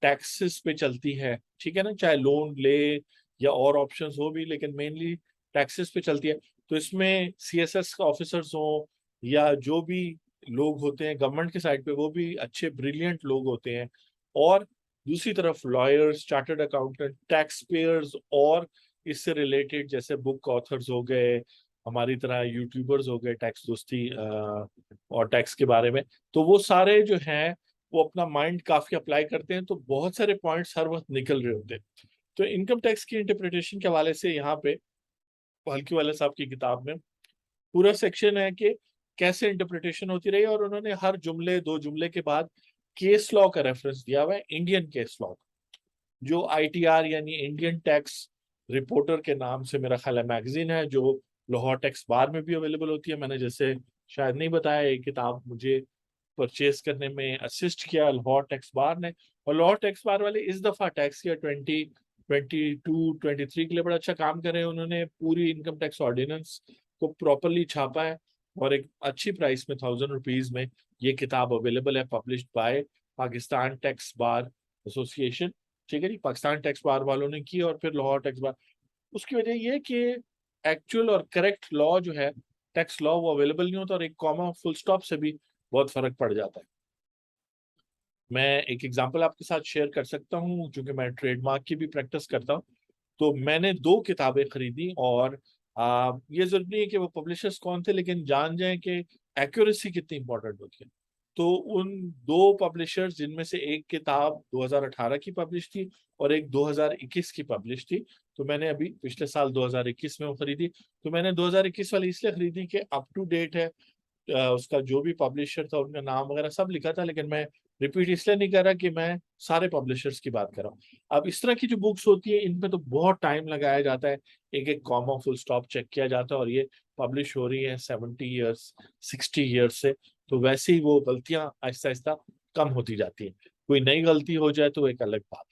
टैक्सेस पे चलती है, ठीक है ना, चाहे लोन ले या और ऑप्शंस हो भी, लेकिन मेनली टैक्सेस पे चलती है। तो इसमें सीएसएस ऑफिसर्स हो या जो भी लोग होते हैं गवर्नमेंट के साइड पे, वो भी अच्छे ब्रिलियंट लोग होते हैं। और दूसरी तरफ lawyers, chartered accountant, tax payers और इससे रिलेटेड जैसे बुक ऑथर्स हो गए, हमारी तरह यूट्यूबर्स हो गए टैक्स दोस्ती और टैक्स के बारे में, तो वो सारे जो हैं वो अपना माइंड काफी अप्लाई करते हैं, तो बहुत सारे पॉइंट्स हर वक्त निकल रहे होते हैं। तो इनकम टैक्स की इंटरप्रिटेशन के हवाले से यहाँ पे हल्की वाले साहब की किताब में पूरा सेक्शन है कि कैसे इंटरप्रिटेशन होती रही, और उन्होंने हर जुमले, दो जुमले के बाद केस लॉ का रेफरेंस दिया हुआ है, इंडियन केस लॉ, जो आईटीआर यानी इंडियन टैक्स रिपोर्टर के नाम से मेरा ख्याल है मैगजीन है, जो लाहौर टैक्स बार में भी अवेलेबल होती है। मैंने जैसे शायद नहीं बताया, ये किताब मुझे परचेज करने में असिस्ट किया लाहौर टैक्स बार ने, और लाहौर टैक्स बार वाले इस दफा टैक्स ईयर 2022-23 के लिए बड़ा अच्छा काम कर रहे हैं। उन्होंने पूरी इनकम टैक्स ऑर्डिनेंस को प्रॉपरली छापा है, और एक अच्छी प्राइस में, ₹1000 में ये किताब अवेलेबल है, published by Pakistan tax bar association. ठीक है जी, पाकिस्तान टैक्स बार वालों ने की, और फिर लाहौर टैक्स बार। उसकी वजह ये कि एक्चुअल और करेक्ट लॉ जो है टैक्स लॉ, वो अवेलेबल नहीं होता, और एक कॉमा फुल स्टॉप से भी बहुत फर्क पड़ जाता है। मैं एक एग्जांपल आपके साथ शेयर कर सकता हूँ, क्योंकि मैं ट्रेडमार्क की भी प्रैक्टिस करता हूँ। तो मैंने दो किताबें खरीदी, और ये जरूरी नहीं है कि वो पब्लिशर्स कौन थे, लेकिन जान जाए कि एक्यूरेसी कितनी इंपॉर्टेंट होती है। तो उन दो पब्लिशर्स, जिनमें से एक किताब 2018 की पब्लिश थी और एक 2021 की पब्लिश थी, तो मैंने अभी पिछले साल 2021 में वो खरीदी। तो मैंने 2021 वाली इसलिए खरीदी कि अप टू डेट है, उसका जो भी पब्लिशर था उनका नाम वगैरह सब लिखा था, लेकिन मैं रिपीट इसलिए नहीं कर रहा कि मैं सारे पब्लिशर्स की बात कर रहा हूँ। अब इस तरह की जो बुक्स होती है, इनमें तो बहुत टाइम लगाया जाता है, एक एक कॉमा फुल स्टॉप चेक किया जाता है, और ये पब्लिश हो रही है 70 ईयर्स, 60 ईयर्स से, तो वैसे ही वो गलतियां आहिस्ता आहिस्ता कम होती जाती है। कोई नई गलती हो जाए तो एक अलग बात।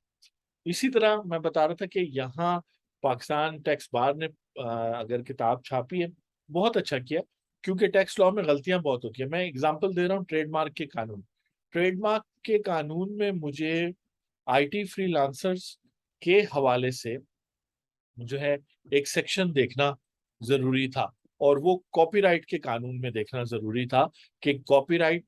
इसी तरह मैं बता रहा था कि यहाँ पाकिस्तान टैक्स बार ने अगर किताब छापी है, बहुत अच्छा किया, क्योंकि टैक्स लॉ में गलतियां बहुत होती है। मैं एग्जांपल दे रहा हूँ, ट्रेडमार्क के कानून में मुझे आईटी फ्रीलांसर्स के हवाले से जो है एक सेक्शन देखना जरूरी था, और वो कॉपीराइट के कानून में देखना जरूरी था कि कॉपीराइट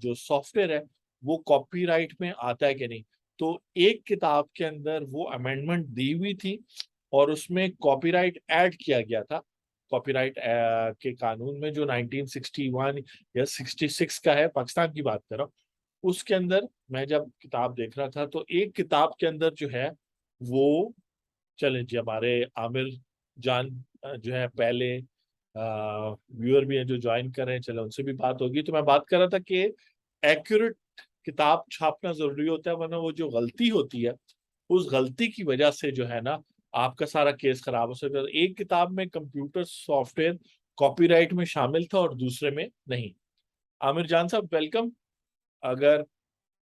जो सॉफ्टवेयर है वो कॉपीराइट में आता है कि नहीं। तो एक किताब के अंदर वो अमेंडमेंट दी हुई थी, और उसमें कॉपीराइट ऐड किया गया था। कॉपीराइट के कानून में जो 1961 या 66 का है, पाकिस्तान की बात कर रहा हूँ, उसके अंदर मैं जब किताब देख रहा था, तो एक किताब के अंदर जो है वो, चलें जी, हमारे आमिर जान जो है पहले व्यूअर भी हैं जो ज्वाइन कर रहे हैं, चलो उनसे भी बात होगी। तो मैं बात कर रहा था कि एक्यूरेट किताब छापना जरूरी होता है, वरना वो जो गलती होती है उस गलती की वजह से जो है ना आपका सारा केस खराब हो सकता है। एक किताब में कंप्यूटर सॉफ्टवेयर कॉपीराइट में शामिल था और दूसरे में नहीं। आमिर जान साहब वेलकम, अगर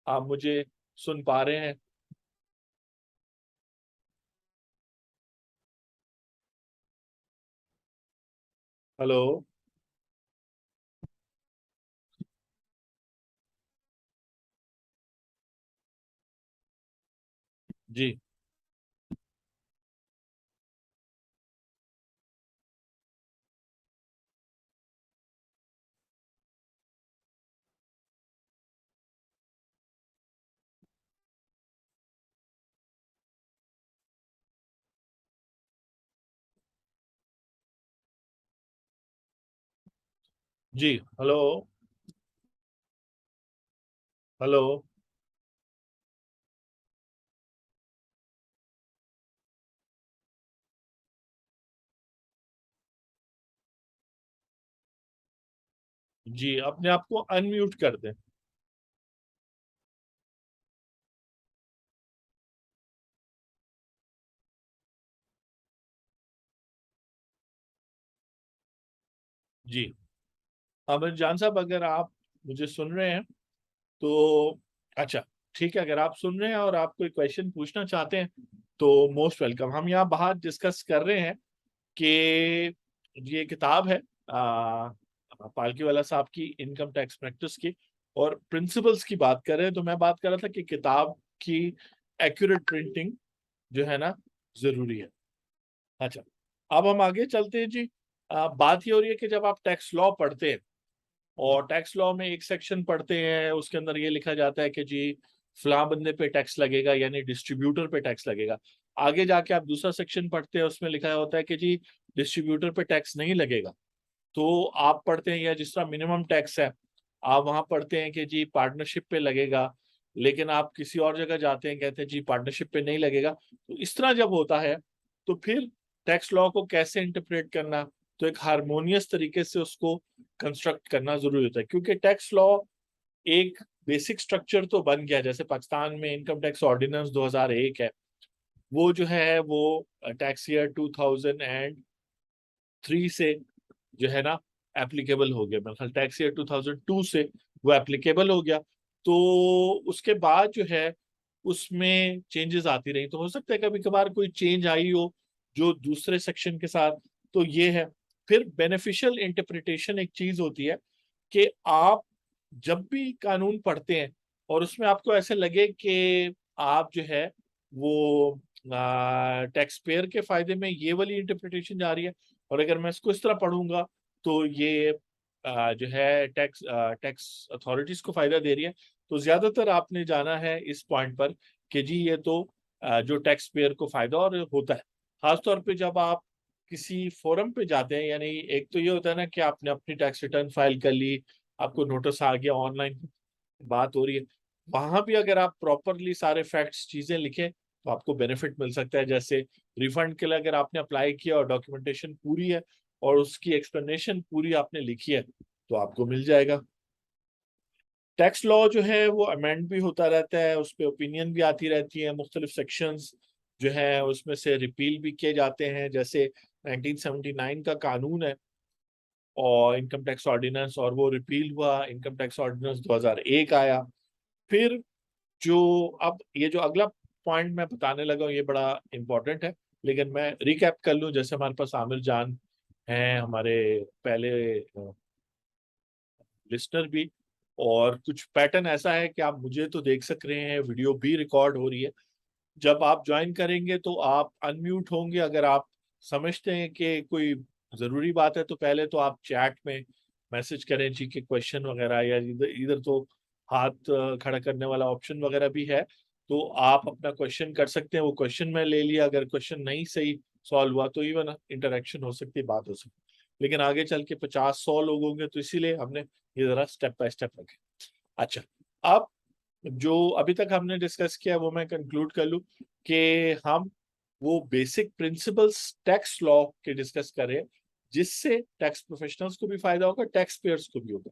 आप मुझे सुन पा रहे हैं। हेलो। जी जी। हेलो। हेलो। जी अपने आप को अनम्यूट कर दें। जी आमिर जान साहब, अगर आप मुझे सुन रहे हैं तो अच्छा, ठीक है। अगर आप सुन रहे हैं और आप कोई क्वेश्चन पूछना चाहते हैं तो मोस्ट वेलकम। हम यहाँ बाहर डिस्कस कर रहे हैं कि ये किताब है पालकीवाला साहब की, इनकम टैक्स प्रैक्टिस की, और प्रिंसिपल्स की बात कर रहे हैं। तो मैं बात कर रहा था कि किताब की एक्यूरेट प्रिंटिंग जो है ना जरूरी है। अच्छा, अब हम आगे चलते हैं जी। बात ये हो रही है कि जब आप टैक्स लॉ पढ़ते हैं और टैक्स लॉ में एक सेक्शन पढ़ते हैं, उसके अंदर ये लिखा जाता है कि जी फलां बंदे पे टैक्स लगेगा, यानी डिस्ट्रीब्यूटर पे टैक्स लगेगा। आगे जाके आप दूसरा सेक्शन पढ़ते हैं, उसमें लिखा होता है कि जी डिस्ट्रीब्यूटर पे टैक्स नहीं लगेगा। तो आप पढ़ते हैं, या जिस तरह मिनिमम टैक्स है आप वहां पढ़ते हैं कि जी पार्टनरशिप पे लगेगा, लेकिन आप किसी और जगह जाते हैं कहते हैं जी पार्टनरशिप पे नहीं लगेगा। तो इस तरह जब होता है तो फिर टैक्स लॉ को कैसे इंटरप्रेट करना, तो एक हारमोनियस तरीके से उसको कंस्ट्रक्ट करना जरूरी होता है, क्योंकि टैक्स लॉ एक बेसिक स्ट्रक्चर तो बन गया। जैसे पाकिस्तान में इनकम टैक्स ऑर्डिनेंस 2001 है, वो जो है वो टैक्स ईयर 2003 से जो है ना एप्लीकेबल हो गया। मतलब टैक्स ईयर 2002 से वो एप्लीकेबल हो गया। तो उसके बाद जो है उसमें चेंजेस आती रही, तो हो सकता है कभी कभार कोई चेंज आई हो जो दूसरे सेक्शन के साथ। तो ये है। फिर बेनिफिशियल इंटरप्रिटेशन एक चीज होती है कि आप जब भी कानून पढ़ते हैं और उसमें आपको ऐसे लगे कि आप जो है वो टैक्स पेयर के फायदे में ये वाली इंटरप्रिटेशन जा रही है, और अगर मैं इसको इस तरह पढ़ूंगा तो ये जो है टैक्स टैक्स अथॉरिटीज को फायदा दे रही है। तो ज्यादातर आपने जाना है इस पॉइंट पर कि जी ये तो जो टैक्स पेयर को फायदा और होता है। खासतौर पे जब आप किसी फोरम पे जाते हैं, यानी एक तो ये होता है ना कि आपने अपनी टैक्स रिटर्न फाइल कर ली, आपको नोटिस आ गया, ऑनलाइन बात हो रही है, वहां भी अगर आप प्रॉपरली सारे फैक्ट्स चीजें लिखें तो आपको बेनिफिट मिल सकता है। जैसे रिफंड के लिए अगर आपने अप्लाई किया और डॉक्यूमेंटेशन पूरी है और उसकी एक्सप्लेनेशन पूरी आपने लिखी है तो आपको मिल जाएगा। टैक्स लॉ जो है वो अमेंड भी होता रहता है, उस पर ओपिनियन भी आती रहती है, मुख्तलिफ सेक्शंस जो है उसमें से रिपील भी किए जाते हैं। जैसे 1979 का कानून है और इनकम टैक्स ऑर्डिनेंस, और वो रिपील हुआ, इनकम टैक्स ऑर्डिनेंस 2001 आया। फिर जो अब ये जो अगला पॉइंट मैं बताने लगा हूँ ये बड़ा इंपॉर्टेंट है, लेकिन मैं रिकैप कर लूँ। जैसे हमारे पास आमिर जान हैं, हमारे पहले लिस्नर भी, और कुछ पैटर्न ऐसा है कि आप मुझे तो देख सक रहे हैं, वीडियो भी रिकॉर्ड हो रही है। जब आप ज्वाइन करेंगे तो आप अनम्यूट होंगे। अगर आप समझते हैं कि कोई जरूरी बात है तो पहले तो आप चैट में मैसेज करें जी के क्वेश्चन वगैरह, या इधर इधर तो हाथ खड़ा करने वाला ऑप्शन वगैरह भी है, तो आप अपना क्वेश्चन कर सकते हैं। वो क्वेश्चन मैं ले लिया, अगर क्वेश्चन नहीं सही सॉल्व हुआ तो इवन इंटरेक्शन हो सकती है, बात हो सकती है। लेकिन आगे चल के 50-100 लोग होंगे, तो इसीलिए हमने ये जरा स्टेप बाय स्टेप रखे। अच्छा, अब जो अभी तक हमने डिस्कस किया वो मैं कंक्लूड कर लूं कि हम वो बेसिक प्रिंसिपल्स टैक्स लॉ के डिस्कस करें, जिससे टैक्स प्रोफेशनल्स को भी फायदा होगा, टैक्स पेयर्स को भी होगा।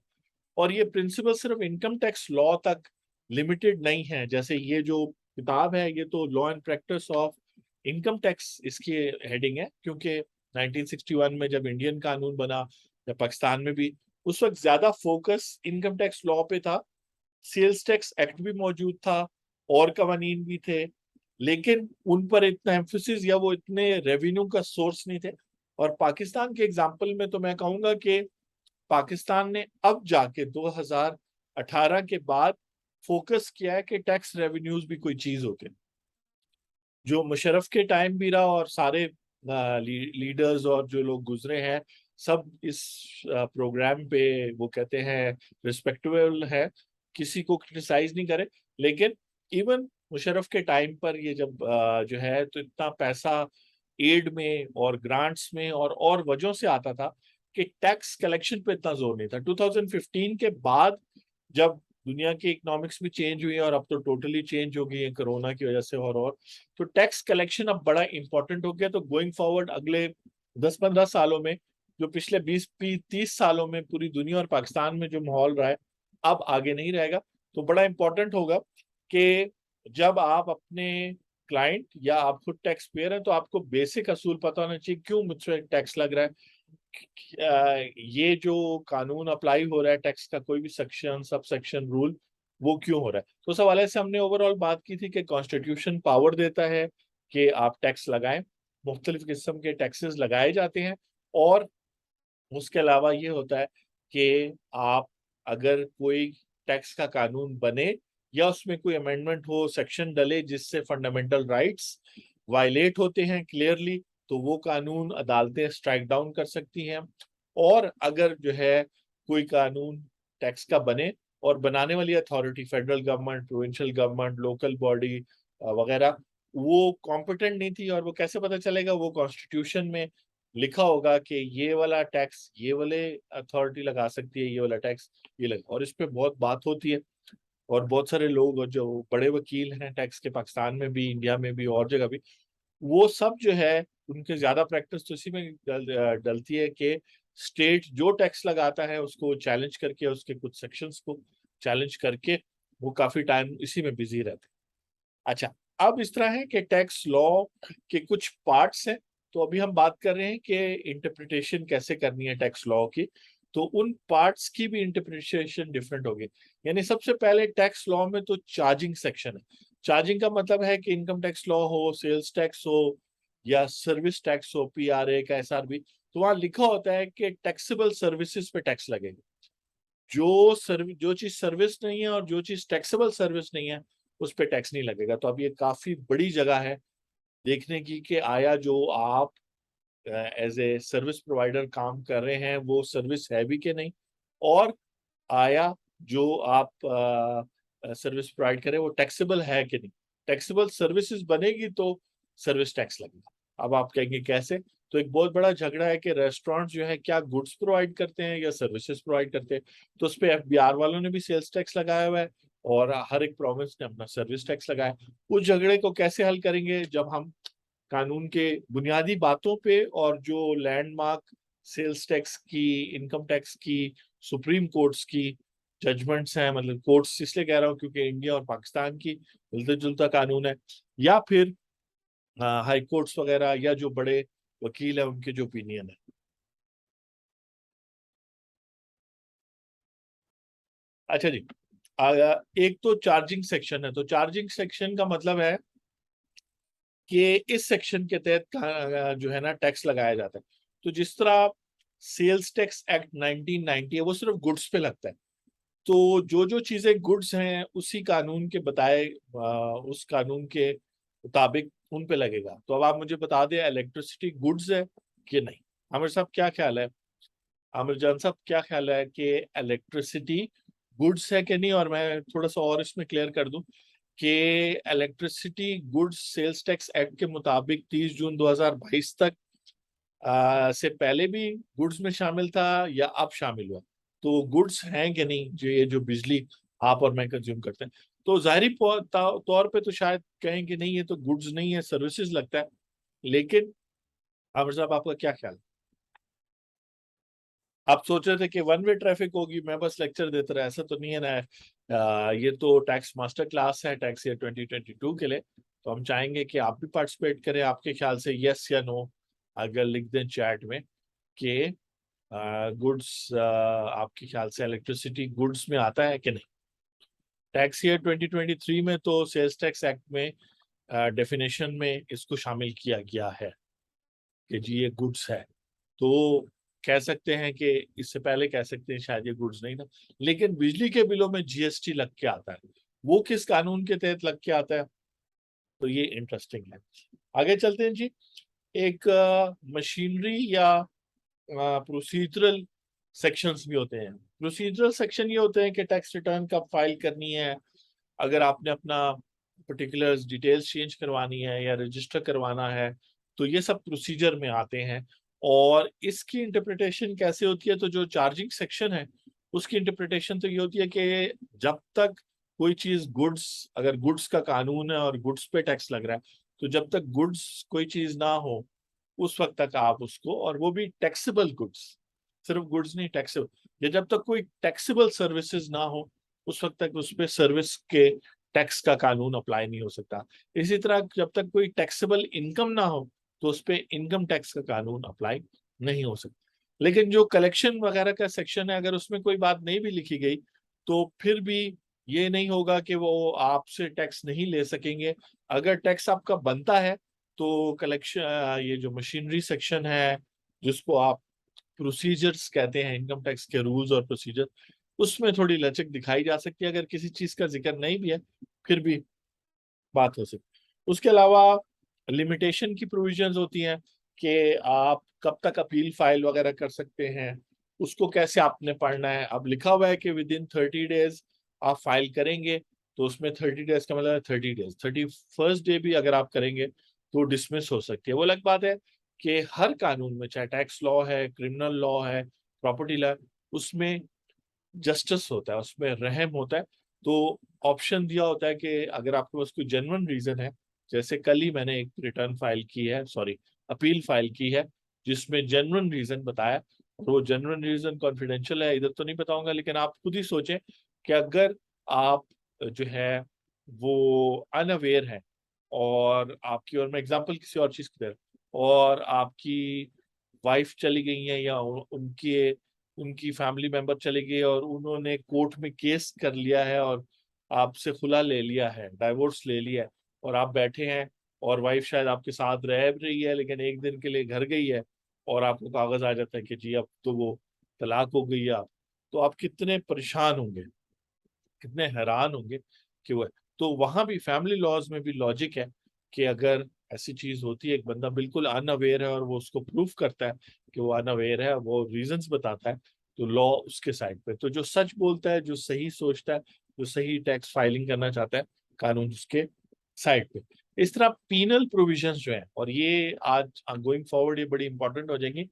और ये प्रिंसिपल सिर्फ इनकम टैक्स लॉ तक लिमिटेड नहीं है। जैसे ये जो किताब है, ये तो law and practice of income tax इसकी हेडिंग है, क्योंकि 1961 में जब इंडियन कानून बना, या पाकिस्तान में भी, उस वक्त ज्यादा फोकस इनकम टैक्स लॉ पे था। सेल्स टैक्स एक्ट भी मौजूद था, और कवानीन भी थे, लेकिन उन पर इतना एम्फोसिस या वो इतने रेवेन्यू का सोर्स नहीं थे। और पाकिस्तान के एग्जाम्पल में तो मैं कहूंगा कि पाकिस्तान ने अब जाके 2018 के बाद फोकस किया है कि टैक्स रेवेन्यूज भी कोई चीज होते हैं। जो मुशर्रफ के टाइम भी रहा, और सारे लीडर्स और जो लोग गुजरे हैं, सब इस प्रोग्राम पे वो कहते हैं रिस्पेक्टेबल है, किसी को क्रिटिसाइज नहीं करे। लेकिन इवन मुशर्रफ के टाइम पर ये जब जो है, तो इतना पैसा एड में और ग्रांट्स में और वजहों से आता था कि टैक्स कलेक्शन पे इतना जोर नहीं था। 2015 के बाद जब दुनिया की इकोनॉमिक्स भी चेंज हुई है, और अब तो टोटली चेंज हो गई है कोरोना की वजह से, और तो टैक्स कलेक्शन अब बड़ा इंपॉर्टेंट हो गया। तो गोइंग फॉरवर्ड अगले 10-15 सालों में, जो पिछले 20-30 सालों में पूरी दुनिया और पाकिस्तान में जो माहौल रहा है, अब आगे नहीं रहेगा। तो बड़ा इंपॉर्टेंट होगा कि जब आप अपने क्लाइंट या आप खुद टैक्स पेयर हैं, तो आपको बेसिक असूल पता होना चाहिए, क्यों मुझसे टैक्स लग रहा है, ये जो कानून अप्लाई हो रहा है टैक्स का, कोई भी सेक्शन, सब सेक्शन, रूल, वो क्यों हो रहा है। तो उस हवाले से हमने ओवरऑल बात की थी कि कॉन्स्टिट्यूशन पावर देता है कि आप टैक्स लगाएं, मुख्तलिफ किस्म के टैक्सेस लगाए जाते हैं। और उसके अलावा ये होता है कि आप, अगर कोई टैक्स का कानून बने या उसमें कोई अमेंडमेंट हो, सेक्शन डले जिससे फंडामेंटल राइट्स वायलेट होते हैं क्लियरली, तो वो कानून अदालतें स्ट्राइक डाउन कर सकती हैं। और अगर जो है कोई कानून टैक्स का बने, और बनाने वाली authority federal government, provincial government, local body वगैरह, वो कॉम्पिटेंट नहीं थी, और वो कैसे पता चलेगा, वो कॉन्स्टिट्यूशन में लिखा होगा कि ये वाला टैक्स ये वाले अथॉरिटी लगा सकती है, ये वाला टैक्स ये लगा, और इस पे बहुत बात होती है। और बहुत सारे लोग, और जो बड़े वकील हैं टैक्स के, पाकिस्तान में भी, इंडिया में भी, और जगह भी, वो सब जो है, उनके ज्यादा प्रैक्टिस तो इसी में डलती है कि स्टेट जो टैक्स लगाता है उसको चैलेंज करके, उसके कुछ सेक्शंस को चैलेंज करके, वो काफी टाइम इसी में बिजी रहते हैं। अच्छा, अब इस तरह है कि टैक्स लॉ के कुछ पार्ट्स हैं। तो अभी हम बात कर रहे हैं कि इंटरप्रिटेशन कैसे करनी है टैक्स लॉ की। तो उन पार्ट्स की भी इंटरप्रिटेशन डिफरेंट होगी। यानी सबसे पहले टैक्स लॉ में तो चार्जिंग सेक्शन है। चार्जिंग का मतलब है कि इनकम टैक्स लॉ हो, सेल्स टैक्स हो, या सर्विस टैक्स हो, पीआरए का, एसआरबी, तो वहां लिखा होता है कि टैक्सेबल सर्विसेज पे टैक्स लगेगा। जो चीज सर्विस नहीं है और जो चीज टैक्सेबल सर्विस नहीं है, उस पे टैक्स नहीं लगेगा। तो अब ये काफी बड़ी जगह है देखने की कि आया जो आप एज ए सर्विस प्रोवाइडर काम कर रहे हैं, वो सर्विस है भी कि नहीं, और आया जो आप सर्विस प्रोवाइड करें वो टैक्सेबल है कि नहीं। टैक्सेबल सर्विसेज बनेगी तो सर्विस टैक्स लगेगा। अब आप कहेंगे कैसे। तो एक बहुत बड़ा झगड़ा है कि रेस्टोरेंट जो है, क्या गुड्स प्रोवाइड करते हैं या सर्विसेज प्रोवाइड करते हैं। तो उस पर एफबीआर वालों ने भी सेल्स टैक्स लगाया हुआ है, और हर एक प्रोविंस ने अपना सर्विस टैक्स लगाया। उस झगड़े को कैसे हल करेंगे, जब हम कानून के बुनियादी बातों पे, और जो लैंडमार्क सेल्स टैक्स की, इनकम टैक्स की, सुप्रीम कोर्ट्स की जजमेंट्स हैं, मतलब कोर्ट्स इसलिए कह रहा हूँ क्योंकि इंडिया और पाकिस्तान की मिलता जुलता कानून है, या फिर हाई कोर्ट्स वगैरह, या जो बड़े वकील है उनके जो ओपिनियन है। अच्छा जी, एक तो चार्जिंग सेक्शन है। तो चार्जिंग सेक्शन का मतलब है कि इस सेक्शन के तहत जो है ना टैक्स लगाया जाता है। तो जिस तरह सेल्स टैक्स एक्ट 1990 है, वो सिर्फ गुड्स पे लगता है। तो जो जो चीजें गुड्स हैं, उसी कानून के बताए उस कानून के मुताबिक उन पे लगेगा। तो अब आप मुझे बता दें, इलेक्ट्रिसिटी गुड्स है कि नहीं। आमिर साहब क्या ख्याल है, आमिर जान साहब क्या ख्याल है कि इलेक्ट्रिसिटी गुड्स है कि नहीं। और मैं थोड़ा सा और इसमें क्लियर कर दूं कि electricity goods sales tax act के मुताबिक 30 जून 2022 तक से पहले भी गुड्स में शामिल था, या अब शामिल हुआ। तो गुड्स हैं कि नहीं, जो ये जो बिजली आप और मैं कंज्यूम करते हैं। तो जाहिरी तौर पे तो शायद कहें कि नहीं, ये तो गुड्स नहीं है, सर्विसेज लगता है। लेकिन आमिर साहब आपका क्या ख्याल है? आप सोच रहे थे कि वन वे ट्रैफिक होगी, मैं बस लेक्चर देता रहा, ऐसा तो नहीं है ना। ये तो टैक्स मास्टर क्लास है टैक्स ईयर 2022 के लिए, तो हम चाहेंगे कि आप भी पार्टिसिपेट करें। आपके ख्याल से यस या नो अगर लिख दें चैट में कि गुड्स, आपके ख्याल से इलेक्ट्रिसिटी गुड्स में आता है कि नहीं। टैक्स ईयर 2023 में तो सेल्स टैक्स एक्ट में डेफिनेशन में इसको शामिल किया गया है कि जी ये गुड्स है। तो कह सकते हैं कि इससे पहले कह सकते हैं शायद ये गुड्स नहीं था, लेकिन बिजली के बिलों में जीएसटी लग के आता है, वो किस कानून के तहत लग के आता है, तो ये इंटरेस्टिंग है। आगे चलते हैं जी। एक मशीनरी या प्रोसीजरल सेक्शंस भी होते हैं। प्रोसीजरल सेक्शन ये होते हैं कि टैक्स रिटर्न कब फाइल करनी है, अगर आपने अपना पर्टिकुलर्स डिटेल्स चेंज करवानी है या रजिस्टर करवाना है, तो ये सब प्रोसीजर में आते हैं। और इसकी इंटरप्रिटेशन कैसे होती है, तो जो चार्जिंग सेक्शन है उसकी इंटरप्रिटेशन तो ये होती है कि जब तक कोई चीज गुड्स, अगर गुड्स का कानून है और गुड्स पे टैक्स लग रहा है, तो जब तक गुड्स कोई चीज ना हो उस वक्त तक आप उसको, और वो भी टैक्सेबल गुड्स, सिर्फ गुड्स नहीं टैक्सेबल, या जब तक कोई टैक्सेबल सर्विसेज ना हो उस वक्त तक उस पर सर्विस के टैक्स का कानून अप्लाई नहीं हो सकता। इसी तरह जब तक कोई टैक्सेबल इनकम ना हो तो उस पर इनकम टैक्स का कानून अप्लाई नहीं हो सकता। लेकिन जो कलेक्शन वगैरह का सेक्शन है, अगर उसमें कोई बात नहीं भी लिखी गई तो फिर भी ये नहीं होगा कि वो आपसे टैक्स नहीं ले सकेंगे। अगर टैक्स आपका बनता है तो कलेक्शन, ये जो मशीनरी सेक्शन है जिसको आप प्रोसीजर्स कहते हैं, इनकम टैक्स के रूल्स और प्रोसीजर, उसमें थोड़ी लचक दिखाई जा सकती है। अगर किसी चीज का जिक्र नहीं भी है फिर भी बात हो सकती है। उसके अलावा लिमिटेशन की प्रोविजंस होती हैं कि आप कब तक अपील फाइल वगैरह कर सकते हैं, उसको कैसे आपने पढ़ना है। अब लिखा हुआ है कि विद इन 30 डेज आप फाइल करेंगे, तो उसमें 30 डेज का मतलब है 30 डेज, 31st डे भी अगर आप करेंगे तो डिसमिस हो सकती है। वो अलग बात है कि हर कानून में, चाहे टैक्स लॉ है, क्रिमिनल लॉ है, प्रॉपर्टी लॉ है, उसमें जस्टिस होता है, उसमें रहम होता है। तो ऑप्शन दिया होता है कि अगर आपके पास कोई जेन्युइन रीजन है, जैसे कल ही मैंने एक रिटर्न फाइल की है, सॉरी अपील फाइल की है, जिसमें जेन्युइन रीजन बताया, और वो जेन्युइन रीजन कॉन्फिडेंशियल है, इधर तो नहीं बताऊंगा, लेकिन आप खुद ही सोचें कि अगर आप जो है वो अनअवेयर है और आपकी, और मैं एग्जांपल किसी और चीज की तरह, और आपकी वाइफ चली गई है या उनके उनकी फैमिली मेंबर चले गए और उन्होंने कोर्ट में केस कर लिया है और आपसे खुला ले लिया है, डाइवोर्स ले लिया है, और आप बैठे हैं और वाइफ शायद आपके साथ रह रही है लेकिन एक दिन के लिए घर गई है, और आपको कागज आ जाता है कि जी अब तो वो तलाक हो गई है, आप तो आप कितने परेशान होंगे, कितने हैरान होंगे कि वो है। तो वहां भी फैमिली लॉज में भी लॉजिक है कि अगर ऐसी चीज होती है, एक बंदा बिल्कुल अनअवेयर है और वो उसको प्रूफ करता है कि वो अनअवेयर है, वो रीजंस बताता है, तो लॉ उसके साइड पे। तो जो सच बोलता है, जो सही सोचता है, जो सही टैक्स फाइलिंग करना चाहता है, कानून उसके साइड पे। इस तरह पीनल प्रोविजंस जो है, और ये आज गोइंग फॉरवर्ड ये बड़ी इंपॉर्टेंट हो जाएंगी।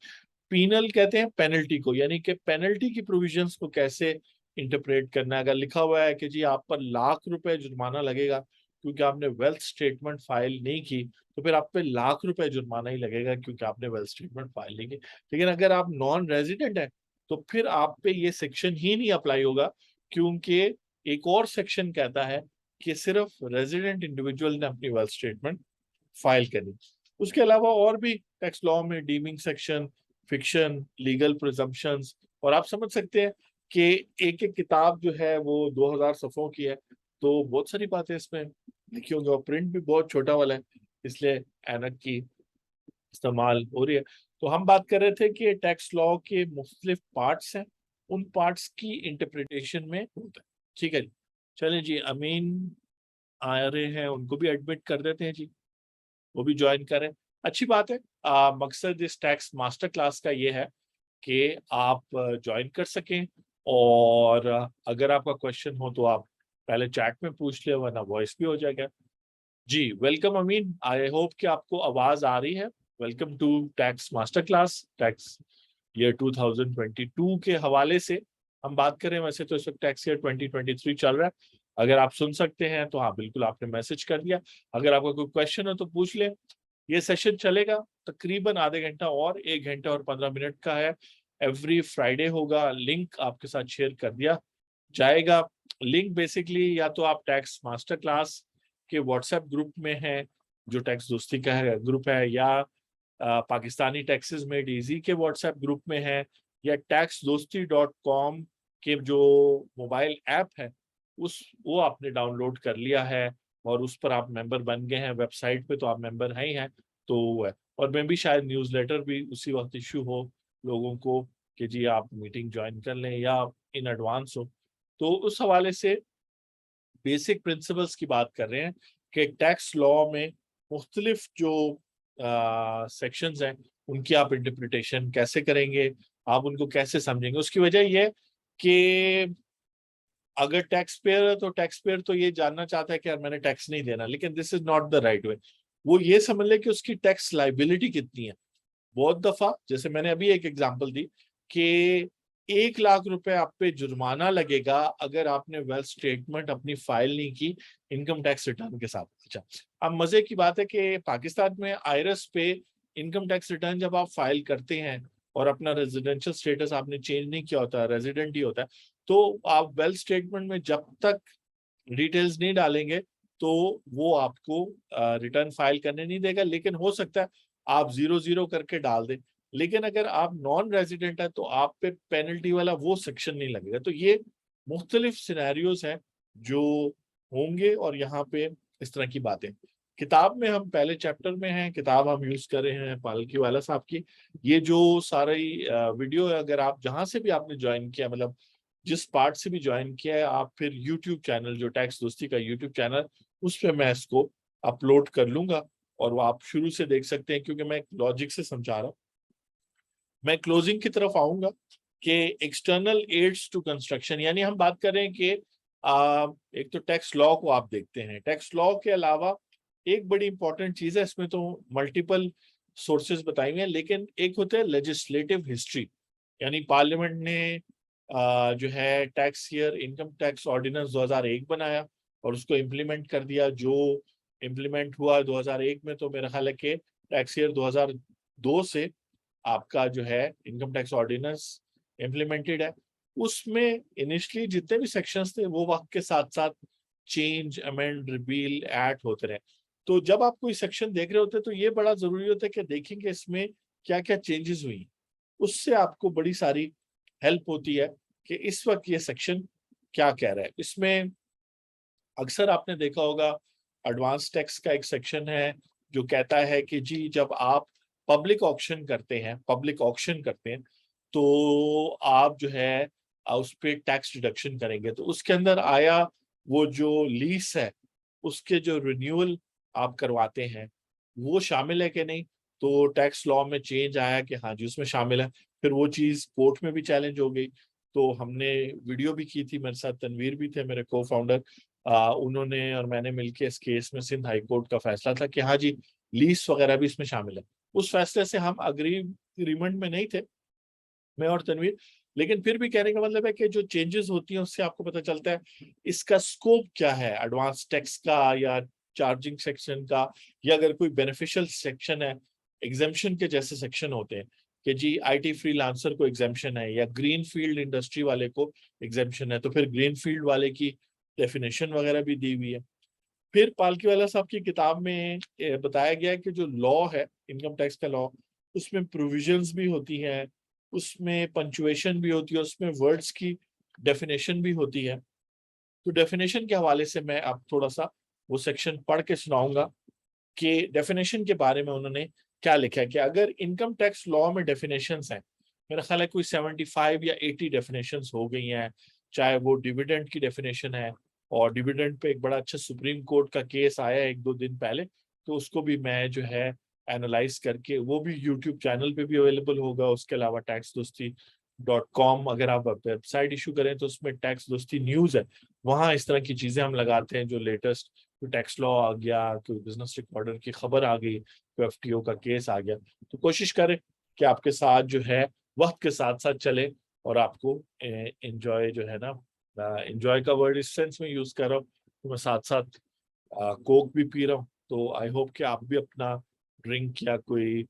पीनल कहते हैं पेनल्टी को, यानी कि पेनल्टी की प्रोविजंस को कैसे इंटरप्रेट करना है। अगर लिखा हुआ है कि जी आप पर ₹1,00,000 जुर्माना लगेगा क्योंकि आपने वेल्थ स्टेटमेंट फाइल नहीं की, तो फिर आप पे ₹1,00,000 जुर्माना ही लगेगा क्योंकि आपने वेल्थ स्टेटमेंट फाइल नहीं की। लेकिन अगर आप नॉन रेजिडेंट है तो फिर आप पे ये सेक्शन ही नहीं अप्लाई होगा, क्योंकि एक और सेक्शन कहता है कि सिर्फ रेजिडेंट इंडिविजुअल ने अपनी वेल्थ स्टेटमेंट फाइल करनी। उसके अलावा और भी टैक्स लॉ में dimming section, fiction, legal presumptions, और आप समझ सकते हैं कि एक एक किताब जो है वो 2000 सफ़ों की है, तो बहुत सारी बातें इसमें लिखी होंगी, और प्रिंट भी बहुत छोटा वाला है, इसलिए ऐनक की इस्तेमाल हो रही है। तो हम बात कर रहे थे कि टैक्स लॉ के मुख्तलिफ पार्ट्स हैं, उन पार्ट्स की इंटरप्रिटेशन में होता है। ठीक है जी, चलें जी, अमीन आ रहे हैं, उनको भी एडमिट कर देते हैं जी, वो भी ज्वाइन करें। अच्छी बात है। मकसद इस टैक्स मास्टर क्लास का ये है कि आप ज्वाइन कर सकें, और अगर आपका क्वेश्चन हो तो आप पहले चैट में पूछ ले, वरना वॉइस भी हो जाएगा जी। वेलकम अमीन, आई होप कि आपको आवाज आ रही है। Welcome to tax master class, tax year 2022 के हवाले से हम बात करें। वैसे तो इस वक्त टैक्स ईयर 2023 चल रहा है। अगर आप सुन सकते हैं तो हाँ बिल्कुल, आपने मैसेज कर दिया। अगर आपका कोई क्वेश्चन हो तो पूछ ले, ये सेशन चलेगा तकरीबन आधे घंटा और 1 घंटा और 15 मिनट का है। एवरी फ्राइडे होगा। लिंक आपके साथ शेयर कर दिया जाएगा। लिंक बेसिकली या तो आप टैक्स मास्टर क्लास के व्हाट्सएप ग्रुप में है, जो टैक्स दोस्ती का है ग्रुप है, या पाकिस्तानी टैक्सेस मेड इजी के व्हाट्सएप ग्रुप में है, या taxdosti.com के जो मोबाइल ऐप है वो आपने डाउनलोड कर लिया है और उस पर आप मेंबर बन गए हैं। वेबसाइट पे तो आप मेंबर हैं ही हैं, तो वो है। और मैं भी शायद न्यूज़लेटर भी उसी वक्त इशू हो लोगों को कि जी आप मीटिंग ज्वाइन कर लें या इन एडवांस हो। तो उस हवाले से बेसिक प्रिंसिपल्स की बात कर रहे हैं कि टैक्स लॉ में मुख्तलिफ जो सेक्शंस हैं उनकी आप इंटरप्रिटेशन कैसे करेंगे, आप उनको कैसे समझेंगे। उसकी वजह यह कि अगर टैक्स पेयर है तो टैक्स पेयर तो ये जानना चाहता है कि यार मैंने टैक्स नहीं देना, लेकिन this is not the right way. वो ये समझ ले कि उसकी टैक्स लाइबिलिटी कितनी है। बहुत दफा जैसे मैंने अभी एक एग्जांपल दी कि 1 लाख रुपए आप पे जुर्माना लगेगा अगर आपने वेल्थ स्टेटमेंट अपनी फाइल नहीं की इनकम टैक्स रिटर्न के साथ। अच्छा, अब मजे की बात है कि पाकिस्तान में आईआरएस पे इनकम टैक्स रिटर्न जब आप फाइल करते हैं और अपना रेजिडेंशियल स्टेटस आपने चेंज नहीं किया होता, रेजिडेंट ही होता है, तो आप वेल्थ स्टेटमेंट में जब तक डिटेल्स नहीं डालेंगे तो वो आपको रिटर्न फाइल करने नहीं देगा। लेकिन हो सकता है आप 0-0 करके डाल दें, लेकिन अगर आप नॉन रेजिडेंट है तो आप पे पेनल्टी वाला वो सेक्शन नहीं लगेगा। तो ये मुख्तलिफ सिनेरियोज हैं जो होंगे और यहाँ पे इस तरह की बातें। किताब में हम पहले चैप्टर में हैं, किताब हम यूज कर रहे हैं पालकी वाला साहब की। ये जो सारी वीडियो है, अगर आप जहां से भी आपने ज्वाइन किया, मतलब जिस पार्ट से भी ज्वाइन किया है, आप फिर यूट्यूब चैनल जो टैक्स दोस्ती का यूट्यूब चैनल, उस पर मैं इसको अपलोड कर लूंगा और वो आप शुरू से देख सकते हैं, क्योंकि मैं लॉजिक से समझा रहा हूँ। मैं क्लोजिंग की तरफ आऊंगा कि एक्सटर्नल एड्स टू कंस्ट्रक्शन, यानी हम बात कर रहे हैं कि एक तो टैक्स लॉ को आप देखते हैं। टैक्स लॉ के अलावा एक बड़ी इंपॉर्टेंट चीज है, इसमें तो मल्टीपल सोर्सेज बताई हुई हैं, लेकिन एक होता है लेजिस्लेटिव हिस्ट्री। यानी पार्लियामेंट ने जो है tax year income tax ordinance 2001 बनाया और उसको इम्प्लीमेंट कर दिया। जो इम्प्लीमेंट हुआ 2001 में, तो मेरा ख्याल है कि टैक्स ईयर 2002 से आपका जो है इनकम टैक्स ऑर्डिनेंस इम्प्लीमेंटेड है। उसमें इनिशियली जितने भी सेक्शंस थे वो वक्त के साथ साथ चेंज, अमेंड, रिपील, ऐड होते रहे। तो जब आप कोई सेक्शन देख रहे होते हैं तो ये बड़ा जरूरी होता है कि देखेंगे इसमें क्या क्या चेंजेस हुई। उससे आपको बड़ी सारी हेल्प होती है कि इस वक्त ये सेक्शन क्या कह रहा है। इसमें अक्सर आपने देखा होगा एडवांस टैक्स का एक सेक्शन है जो कहता है कि जी जब आप पब्लिक ऑक्शन करते हैं तो आप जो है उस पर टैक्स डिडक्शन करेंगे। तो उसके अंदर आया वो जो लीज है उसके जो रिन्यूअल आप करवाते हैं वो शामिल है कि नहीं। तो टैक्स लॉ में चेंज आया कि हाँ जी उसमें शामिल है। फिर वो चीज कोर्ट में भी चैलेंज हो गई, तो हमने वीडियो भी की थी, मेरे साथ तनवीर भी थे मेरे को फाउंडर। उन्होंने और मैंने मिलकर इस केस में सिंध हाई कोर्ट का फैसला था कि हाँ जी लीज वगैरह भी इसमें शामिल है। उस फैसले से हम अग्रीमेंट में नहीं थे, मैं और तनवीर, लेकिन फिर भी कहने का मतलब है कि जो चेंजेस होती हैं उससे आपको पता चलता है इसका स्कोप क्या है एडवांस टैक्स का या चार्जिंग सेक्शन का, या अगर कोई बेनिफिशियल सेक्शन है, एग्जेम्पशन के जैसे सेक्शन होते हैं कि जी आईटी फ्रीलांसर को एग्जेम्पशन है या ग्रीन फील्ड इंडस्ट्री वाले को एग्जेम्पशन है, तो फिर ग्रीन फील्ड वाले की डेफिनेशन वगैरह भी दी हुई है। फिर पालकीवाला साहब की किताब में बताया गया है कि जो लॉ है इनकम टैक्स का लॉ, उसमें प्रोविजंस भी होती हैं, उसमें पंचुएशन भी होती है, उसमें वर्ड्स की डेफिनेशन भी होती है। तो डेफिनेशन के हवाले से मैं अब थोड़ा सा वो सेक्शन पढ़ के सुनाऊंगा कि डेफिनेशन के बारे में उन्होंने क्या लिखा है। कि अगर इनकम टैक्स लॉ में डेफिनेशंस हैं, मेरा ख्याल है कोई 75 या 80 डेफिनेशंस हो गई हैं, चाहे वो डिविडेंड की डेफिनेशन है, और डिविडेंड पे एक बड़ा अच्छा सुप्रीम कोर्ट का केस आया है 1-2 दिन पहले, तो उसको भी मैं जो है एनालाइज करके, वो भी यूट्यूब चैनल पे भी अवेलेबल होगा। उसके अलावा taxdosti.com अगर आप वेबसाइट इशू करें तो उसमें टैक्स दोस्ती न्यूज है, वहाँ इस तरह की चीजें हम लगाते हैं। जो लेटेस्ट कोई टैक्स लॉ आ गया, कोई बिजनेस रिकॉर्डर की खबर आ गई, कोई एफटीओ का केस आ गया, तो कोशिश करें कि आपके साथ जो है वक्त के साथ साथ चले और आपको एंजॉय जो है ना, एंजॉय का वर्ड इस सेंस में यूज कर रहा हूँ तो मैं साथ साथ कोक भी पी रहा हूँ। तो आई होप कि आप भी अपना ड्रिंक या कोई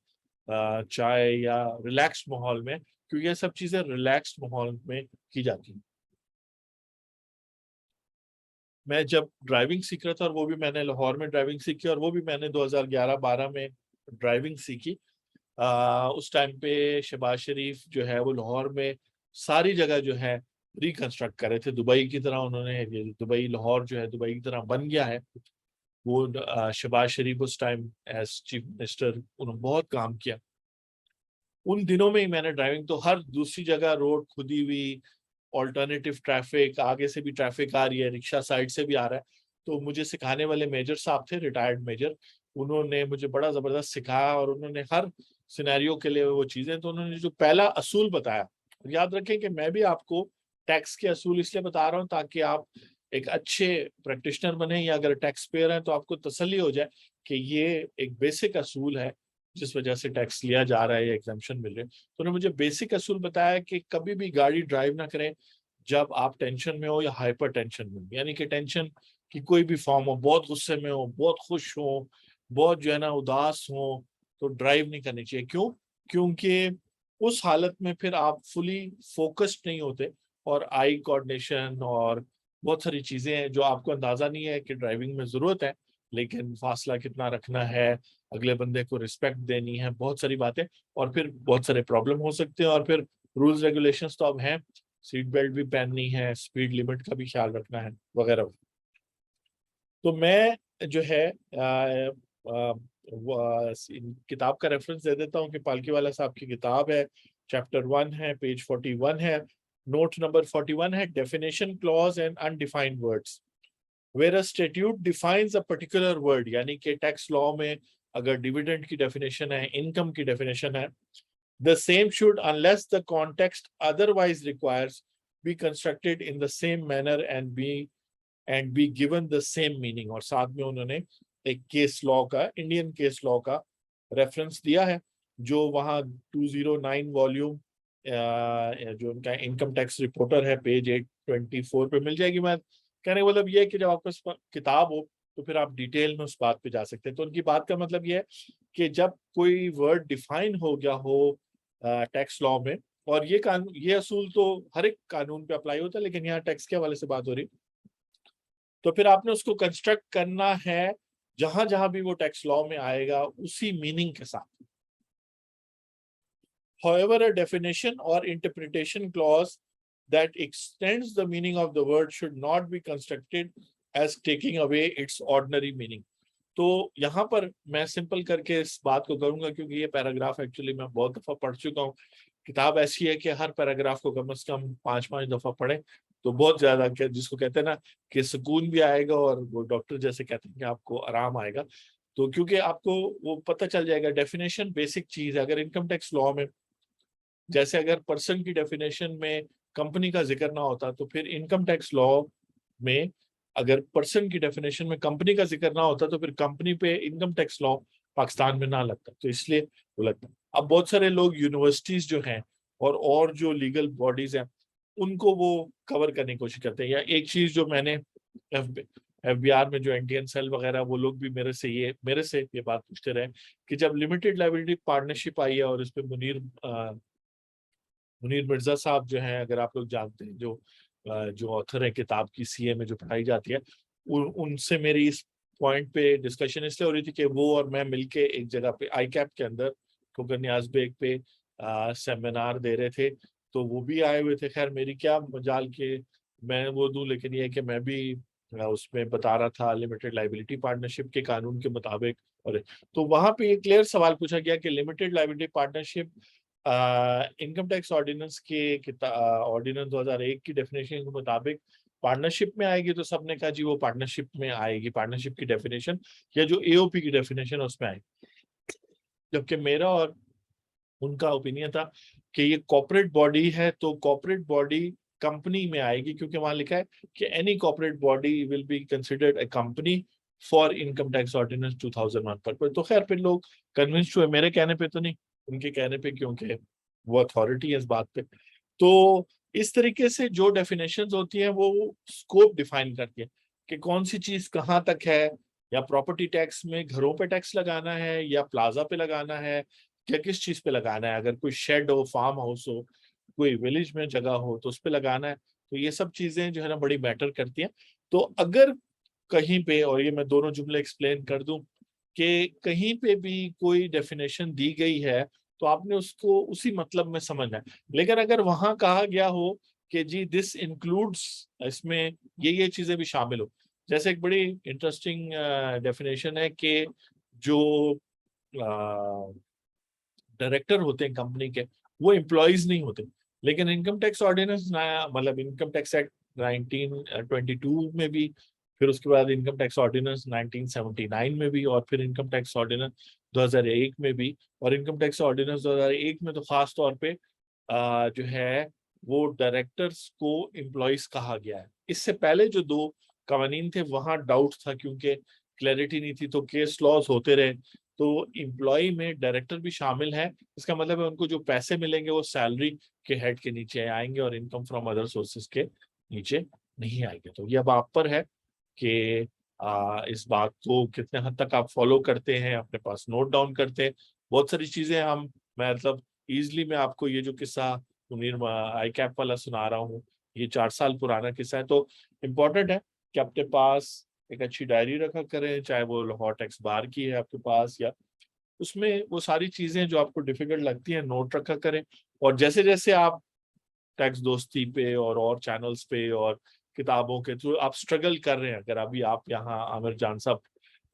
चाय या रिलैक्स माहौल में, क्योंकि ये सब चीजें रिलैक्स माहौल में की जाती हैं। मैं जब ड्राइविंग सीख रहा था, और वो भी मैंने लाहौर में ड्राइविंग सीखी, और वो भी मैंने 2011-12 में ड्राइविंग सीखी। उस टाइम पे शहबाज शरीफ जो है वो लाहौर में सारी जगह जो है रिकंस्ट्रक्ट कर रहे थे, दुबई की तरह उन्होंने, ये दुबई लाहौर जो है दुबई की तरह बन गया है। वो शहबाज शरीफ उस टाइम एज चीफ मिनिस्टर उन्होंने बहुत काम किया। उन दिनों में ही मैंने ड्राइविंग, तो हर दूसरी जगह रोड खुदी हुई, ऑल्टरनेटिव ट्रैफिक, आगे से भी ट्रैफिक आ रही है, रिक्शा साइड से भी आ रहा है। तो मुझे सिखाने वाले मेजर साहब थे, रिटायर्ड मेजर, उन्होंने मुझे बड़ा जबरदस्त सिखाया, और उन्होंने हर सिनेरियो के लिए वो चीजें, तो उन्होंने जो पहला असूल बताया, याद रखें कि मैं भी आपको टैक्स के असूल इसलिए बता रहा हूँ ताकि आप एक अच्छे प्रैक्टिशनर बने, या अगर टैक्स पेयर हैं तो आपको तसल्ली हो जाए कि ये एक बेसिक असूल है जिस वजह से टैक्स लिया जा रहा है या एग्जम्पशन मिल रहे हैं। तो उन्होंने मुझे बेसिक असूल बताया कि कभी भी गाड़ी ड्राइव ना करें जब आप टेंशन में हो या हाइपर टेंशन में हो, यानी कि टेंशन की कोई भी फॉर्म हो, बहुत गुस्से में हो, बहुत खुश हो, बहुत जो है ना उदास हो, तो ड्राइव नहीं करनी चाहिए। क्यों? क्योंकि उस हालत में फिर आप फुली फोकस्ड नहीं होते, और आई कोऑर्डिनेशन और बहुत सारी चीजें हैं जो आपको अंदाजा नहीं है कि ड्राइविंग में जरूरत है, लेकिन फासला कितना रखना है, अगले बंदे को रिस्पेक्ट देनी है, बहुत सारी बातें, और फिर बहुत सारे प्रॉब्लम हो सकते हैं। और फिर रूल्स रेगुलेशंस तो अब हैं, सीट बेल्ट भी पहननी है, स्पीड लिमिट का भी ख्याल रखना है वगैरह। तो मैं जो है किताब का रेफरेंस दे देता हूँ कि पालकीवाला साहब की किताब है, चैप्टर 1 है, पेज 41 है, नोट नंबर 41 है, definition clause and undefined words. Where a statute defines a particular word, यानी कि टैक्स लॉ में अगर डिविडेंड की डेफिनेशन है, इनकम की डेफिनेशन है, the same should, unless the context otherwise requires, be constructed in the same manner and be given the same meaning। और साथ में उन्होंने एक केस लॉ का, इंडियन केस लॉ का रेफरेंस दिया है, जो वहाँ 209 वॉल्यूम जो उनका इनकम टैक्स रिपोर्टर है, पेज 824 पे मिल जाएगी। मैं कहने का मतलब ये है कि जब आपके पास किताब हो तो फिर आप डिटेल में उस बात पे जा सकते हैं। तो उनकी बात का मतलब ये है कि जब कोई वर्ड डिफाइन हो गया हो टैक्स लॉ में, और ये कानून, ये असूल तो हर एक कानून पे अप्लाई होता है, लेकिन यहाँ टैक्स के हवाले से बात हो रही, तो फिर आपने उसको कंस्ट्रक्ट करना है जहां जहां भी वो टैक्स लॉ में आएगा उसी मीनिंग के साथ। However, a definition or interpretation clause that extends the meaning of the word should not be constructed as taking away its ordinary meaning। तो यहाँ पर मैं सिंपल करके इस बात को करूंगा, क्योंकि ये पैराग्राफ एक्चुअली मैं बहुत दफा पढ़ चुका हूँ। किताब ऐसी है कि हर पैराग्राफ को कम से कम 5-5 दफा पढ़ें तो बहुत ज्यादा, जिसको कहते हैं ना कि सुकून भी आएगा, और वो डॉक्टर जैसे कहते हैं कि आपको आराम आएगा। तो क्योंकि आपको वो पता चल जाएगा, डेफिनेशन बेसिक चीज है। अगर इनकम टैक्स लॉ में, जैसे अगर पर्सन की डेफिनेशन में कंपनी का जिक्र ना होता, तो फिर इनकम टैक्स लॉ में अगर पर्सन की डेफिनेशन में कंपनी का जिक्र ना होता, तो फिर कंपनी पे इनकम टैक्स लॉ पाकिस्तान में ना लगता। तो इसलिए वो लगता। अब बहुत सारे लोग यूनिवर्सिटीज जो हैं और जो लीगल बॉडीज हैं उनको वो कवर करने की कोशिश करते हैं। या एक चीज जो मैंने एफबीआर में जो एनटीएन सेल वगैरह, वो लोग भी मेरे से ये बात पूछते रहे कि जब लिमिटेड लायबिलिटी पार्टनरशिप आई है, और इस पे मुनीर मिर्जा साहब जो हैं, अगर आप लोग जानते हैं, जो ऑथर है किताब की, सीए में जो पढ़ाई जाती है, उनसे मेरी इस पॉइंट पे डिस्कशन इसलिए हो रही थी कि वो और मैं मिलके एक जगह पे आई कैप के अंदर ठोकर नियाज बेग पे सेमिनार दे रहे थे। तो वो भी आए हुए थे। खैर मेरी क्या मजाल के मैं वो दूं, लेकिन ये है कि मैं भी उसमें बता रहा था लिमिटेड लाइबिलिटी पार्टनरशिप के कानून के मुताबिक। और तो वहां पे ये क्लियर सवाल पूछा गया कि limited liability partnership income tax ordinance के ऑर्डिनेंस 2001 की डेफिनेशन के मुताबिक पार्टनरशिप में आएगी। तो सबने कहा जी वो पार्टनरशिप में आएगी, पार्टनरशिप की डेफिनेशन या जो एओपी की डेफिनेशन है उसमें आएगी। जबकि मेरा और उनका ओपिनियन था कि ये कॉर्पोरेट बॉडी है, तो कॉर्पोरेट बॉडी कंपनी में आएगी, क्योंकि वहां लिखा है कि any corporate body will be considered a company for income tax ordinance 2001 पर। तो खैर फिर लोग कन्विंस हुए, मेरे कहने पे तो नहीं, उनके कहने पे, क्योंकि वो अथॉरिटी है इस बात पे। तो इस तरीके से जो डेफिनेशंस होती हैं वो स्कोप डिफाइन करती है कि कौन सी चीज कहाँ तक है, या प्रॉपर्टी टैक्स में घरों पे टैक्स लगाना है या प्लाजा पे लगाना है या किस चीज पे लगाना है, अगर कोई शेड हो, फार्म हाउस हो, कोई विलेज में जगह हो तो उस पे लगाना है। तो ये सब चीजें जो है ना बड़ी मैटर करती हैं। तो अगर कहीं पे, और ये मैं दोनों जुमले एक्सप्लेन कर दूं, कि कहीं पे भी कोई डेफिनेशन दी गई है तो आपने उसको उसी मतलब में समझना है। लेकिन अगर वहां कहा गया हो कि जी दिस इंक्लूड्स, इसमें ये चीजें भी शामिल हो, जैसे एक बड़ी इंटरेस्टिंग डेफिनेशन है कि जो डायरेक्टर होते हैं कंपनी के, वो एम्प्लॉयज नहीं होते। लेकिन इनकम टैक्स ऑर्डिनेंस नया, मतलब इनकम टैक्स एक्ट 1922 में भी, फिर उसके बाद इनकम टैक्स ऑर्डिनेंस 1979 में भी, और फिर इनकम टैक्स ऑर्डिनेंस 2001 में भी। और इनकम टैक्स ऑर्डिनेंस 2001 में तो खास तौर पे जो है वो डायरेक्टर्स को एम्प्लॉयज कहा गया है। इससे पहले जो दो कवानीन थे वहां डाउट था, क्योंकि क्लैरिटी नहीं थी, तो केस लॉस होते रहे। तो एम्प्लॉय में डायरेक्टर भी शामिल है, इसका मतलब है उनको जो पैसे मिलेंगे वो सैलरी के हेड के नीचे आएंगे और इनकम फ्रॉम अदर सोर्सेज के नीचे नहीं आएंगे। तो ये अब आप पर है कि इस बात को कितने हद तक आप फॉलो करते हैं, अपने पास नोट डाउन करते हैं। बहुत सारी चीजें हम, मैं मतलब इजली मैं आपको ये जो किस्सा मुनीर आई कैप वाला सुना रहा हूँ, ये 4 साल पुराना किस्सा है। तो इम्पोर्टेंट है कि अपने पास एक अच्छी डायरी रखा करें, चाहे वो लाहौर टैक्स बार की है आपके पास, या उसमें वो सारी चीजें जो आपको डिफिकल्ट लगती हैं नोट रखा करें। और जैसे जैसे आप टैक्स दोस्ती पे और चैनल्स पे और किताबों के थ्रू आप स्ट्रगल कर रहे हैं, अगर अभी आप यहाँ आमिर जान साहब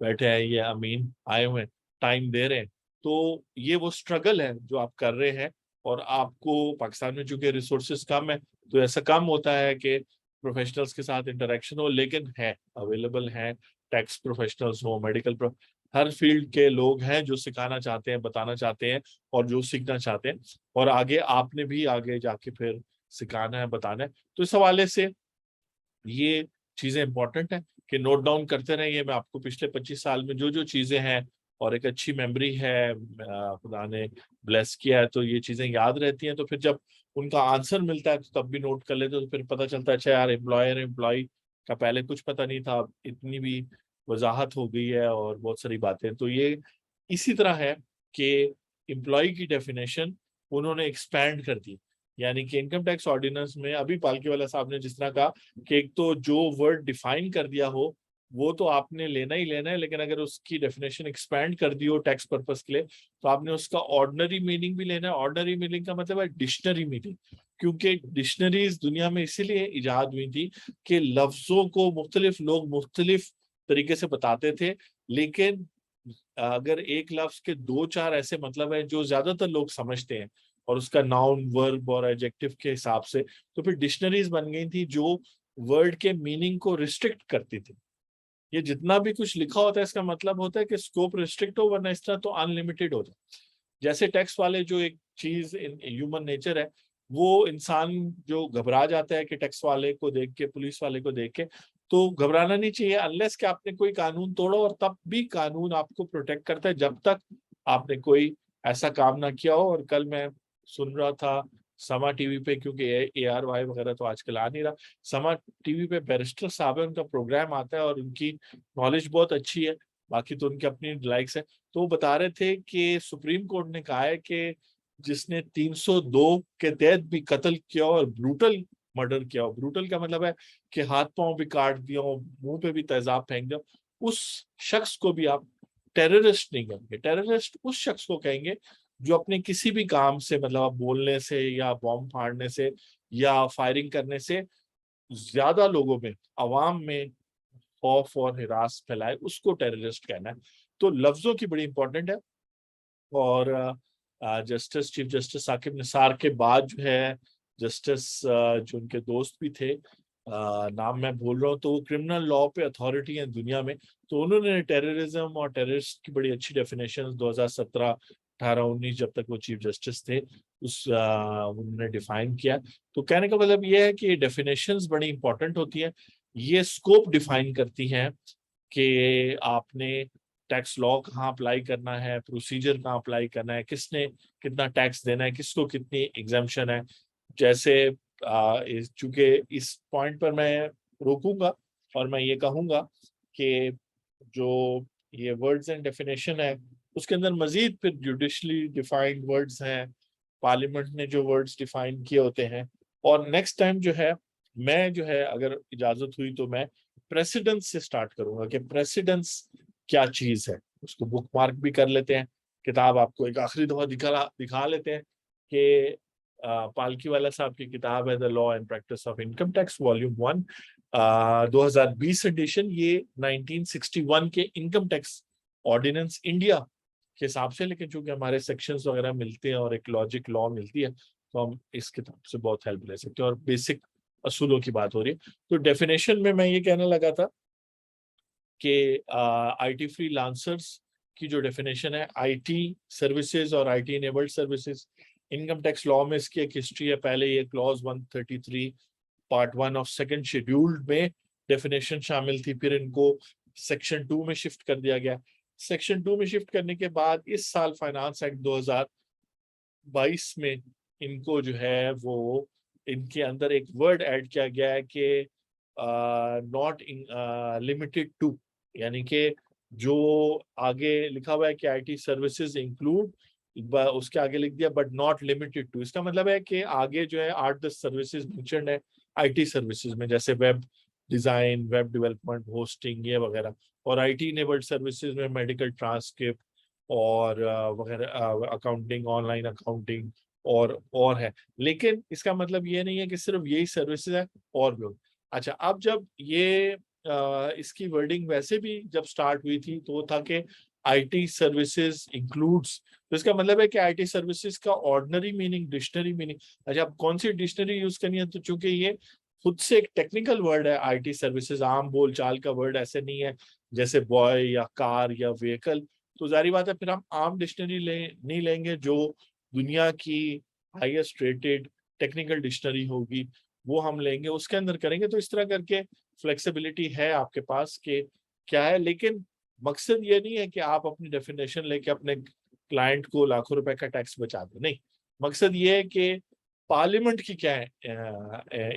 बैठे हैं, ये अमीन आए हुए हैं, टाइम दे रहे हैं, तो ये वो स्ट्रगल है जो आप कर रहे हैं। और आपको पाकिस्तान में चूंकि रिसोर्सेज कम है, तो ऐसा कम होता है कि प्रोफेशनल्स के साथ इंटरेक्शन हो, लेकिन है अवेलेबल है, टैक्स प्रोफेशनल्स हो, हर फील्ड के लोग हैं जो सिखाना चाहते हैं, बताना चाहते हैं और जो सीखना चाहते हैं। और आगे आपने भी आगे जाके फिर सिखाना है, बताना है। तो इस हवाले से ये चीजें इंपॉर्टेंट है कि नोट डाउन करते रहिए। मैं आपको पिछले 25 साल में जो जो चीजें हैं, और एक अच्छी मेमोरी है, खुदा ने ब्लेस किया है, तो ये चीजें याद रहती हैं। तो फिर जब उनका आंसर मिलता है तो तब भी नोट कर लेते, तो फिर पता चलता है अच्छा यार, एम्प्लॉयर एम्प्लॉय का पहले कुछ पता नहीं था, अब इतनी भी वजाहत हो गई है और बहुत सारी बातें। तो ये इसी तरह है कि एम्प्लॉय की डेफिनेशन उन्होंने एक्सपैंड कर दी। यानी कि इनकम टैक्स ऑर्डिनेंस में अभी पालकी वाला साहब ने जिस तरह कहा कि एक तो जो वर्ड डिफाइन कर दिया हो वो तो आपने लेना ही लेना है, लेकिन अगर उसकी डेफिनेशन एक्सपैंड कर दी हो टैक्स पर्पस के लिए, तो आपने उसका ऑर्डिनरी मीनिंग भी लेना है। ऑर्डिनरी मीनिंग का मतलब है डिक्शनरी मीनिंग, क्योंकि डिक्शनरीज दुनिया में इसीलिए इजाद हुई थी कि लफ्जों को मुख्तलिफ लोग मुख्तलिफ तरीके से बताते थे। लेकिन अगर एक लफ्ज के दो चार ऐसे मतलब है जो ज्यादातर लोग समझते हैं, और उसका नाउन वर्ब और एडजेक्टिव के हिसाब से, तो फिर डिक्शनरीज बन गई थी जो वर्ड के मीनिंग को रिस्ट्रिक्ट करती थी। ये जितना भी कुछ लिखा होता है इसका मतलब होता है कि स्कोप रिस्ट्रिक्ट हो, वरना इस तरह तो अनलिमिटेड हो जाए। जैसे टैक्स वाले जो एक चीज इन ह्यूमन नेचर है, वो इंसान जो घबरा जाता है कि टैक्स वाले को देख के, पुलिस वाले को देख के, तो घबराना नहीं चाहिए अनलेस कि आपने कोई कानून तोड़ा, और तब भी कानून आपको प्रोटेक्ट करता है जब तक आपने कोई ऐसा काम ना किया हो। और कल मैं सुन रहा था समा टीवी पे, क्योंकि ARY वगैरह तो आजकल आ नहीं रहा, समा टीवी पे बैरिस्टर साहब है, उनका प्रोग्राम आता है और उनकी नॉलेज बहुत अच्छी है, बाकी तो उनकी अपनी लाइक्स है। तो वो बता रहे थे कि सुप्रीम कोर्ट ने कहा है कि जिसने 302 के तहत भी कत्ल किया और ब्रूटल मर्डर किया हो, ब्रूटल का मतलब है कि हाथ पांव भी काट दिया हो, मुंह पे भी तेजाब फेंक दिया, उस शख्स को भी आप टेररिस्ट नहीं कहेंगे। टेररिस्ट उस शख्स को कहेंगे जो अपने किसी भी काम से, मतलब आप बोलने से या बॉम्ब फाड़ने से या फायरिंग करने से ज्यादा लोगों में, अवाम में खौफ और हिरास फैलाए, उसको टेररिस्ट कहना है। तो लफ्जों की बड़ी इंपॉर्टेंट है। और justice chief justice Saqib Nisar के बाद जो है जस्टिस जो उनके दोस्त भी थे, नाम मैं भूल रहा हूँ, तो वो क्रिमिनल लॉ पे अथॉरिटी है दुनिया में। तो उन्होंने टेररिज्म और टेररिस्ट की बड़ी अच्छी डेफिनेशन 2017, 18, 19 जब तक वो चीफ जस्टिस थे उन्होंने डिफाइन किया। तो कहने का मतलब ये है कि डेफिनेशंस बड़ी इंपॉर्टेंट होती हैं, ये स्कोप डिफाइन करती हैं कि आपने टैक्स लॉ कहाँ अप्लाई करना है, प्रोसीजर कहाँ अप्लाई करना है, किसने कितना टैक्स देना है, किसको कितनी एग्जाम्पशन है। जैसे चूंकि इस पॉइंट पर मैं रोकूंगा और मैं ये कहूंगा कि जो ये वर्ड्स एंड डेफिनेशन है उसके अंदर मजीद फिर जुडिशली डिफाइंड वर्ड्स हैं, पार्लियामेंट ने जो वर्ड्स डिफाइन किए होते हैं। और नेक्स्ट टाइम जो है मैं जो है अगर इजाजत हुई तो मैं प्रेसिडेंस से स्टार्ट करूंगा कि प्रेसिडेंस क्या चीज है, उसको बुक मार्क भी कर लेते हैं। किताब आपको एक आखिरी दफा दिखा लेते हैं कि पालकी वाला साहब की किताब है the law and practice of income tax volume 1, 2020 edition. ये 1961 के इनकम टैक्स ऑर्डिनेंस इंडिया के हिसाब से, लेकिन चूंकि हमारे सेक्शंस वगैरह मिलते हैं और एक लॉजिक लॉ मिलती है तो हम इस किताब से बहुत हेल्प ले सकते हैं। और बेसिक असूलों की बात हो रही है तो डेफिनेशन में मैं ये कहने लगा था कि आईटी फ्रीलांसर्स की जो डेफिनेशन है, आईटी सर्विसेज और IT enabled services, income tax law में इसकी एक हिस्ट्री है। पहले ये clause 133 part 1 of second scheduled में डेफिनेशन शामिल थी, फिर इनको सेक्शन 2 में शिफ्ट कर दिया गया। सेक्शन 2 में शिफ्ट करने के बाद इस साल फाइनेंस एक्ट 2022 में इनको जो है वो इनके अंदर एक वर्ड ऐड किया गया है कि नॉट लिमिटेड टू, यानी कि जो आगे लिखा हुआ है कि आईटी सर्विसेज इंक्लूड, उसके आगे लिख दिया बट नॉट लिमिटेड टू। इसका मतलब है कि आगे जो है 8-10 सर्विसेज मेंशन्ड है आईटी सर्विसेज में, जैसे web design, web development, hosting ये वगैरह। और आईटी इनेबल्ड सर्विसेज में मेडिकल ट्रांसक्रिप्ट और वगैरह, अकाउंटिंग, ऑनलाइन अकाउंटिंग और है। लेकिन इसका मतलब ये नहीं है कि सिर्फ यही सर्विसेज है, और भी। अच्छा, अब जब ये इसकी वर्डिंग वैसे भी जब स्टार्ट हुई थी तो वो था कि आईटी सर्विसेज इंक्लूड्स, तो इसका मतलब है कि आईटी सर्विसेज का ऑर्डिनरी मीनिंग, डिक्शनरी मीनिंग। अच्छा, अब कौन सी डिक्शनरी यूज करनी है, तो चूंकि ये खुद से एक टेक्निकल वर्ड है आईटी सर्विसेज, आम बोल चाल का वर्ड ऐसे नहीं है जैसे बॉय या कार या व्हीकल, तो जारी बात है फिर हम आम डिक्शनरी नहीं लेंगे जो दुनिया की हाईएस्ट रेटेड टेक्निकल डिक्शनरी होगी वो हम लेंगे, उसके अंदर करेंगे। तो इस तरह करके फ्लेक्सिबिलिटी है आपके पास कि क्या है। लेकिन मकसद ये नहीं है कि आप अपनी डेफिनेशन लेके अपने क्लाइंट को लाखों रुपए का टैक्स बचा दो, नहीं। मकसद ये है कि पार्लियामेंट की क्या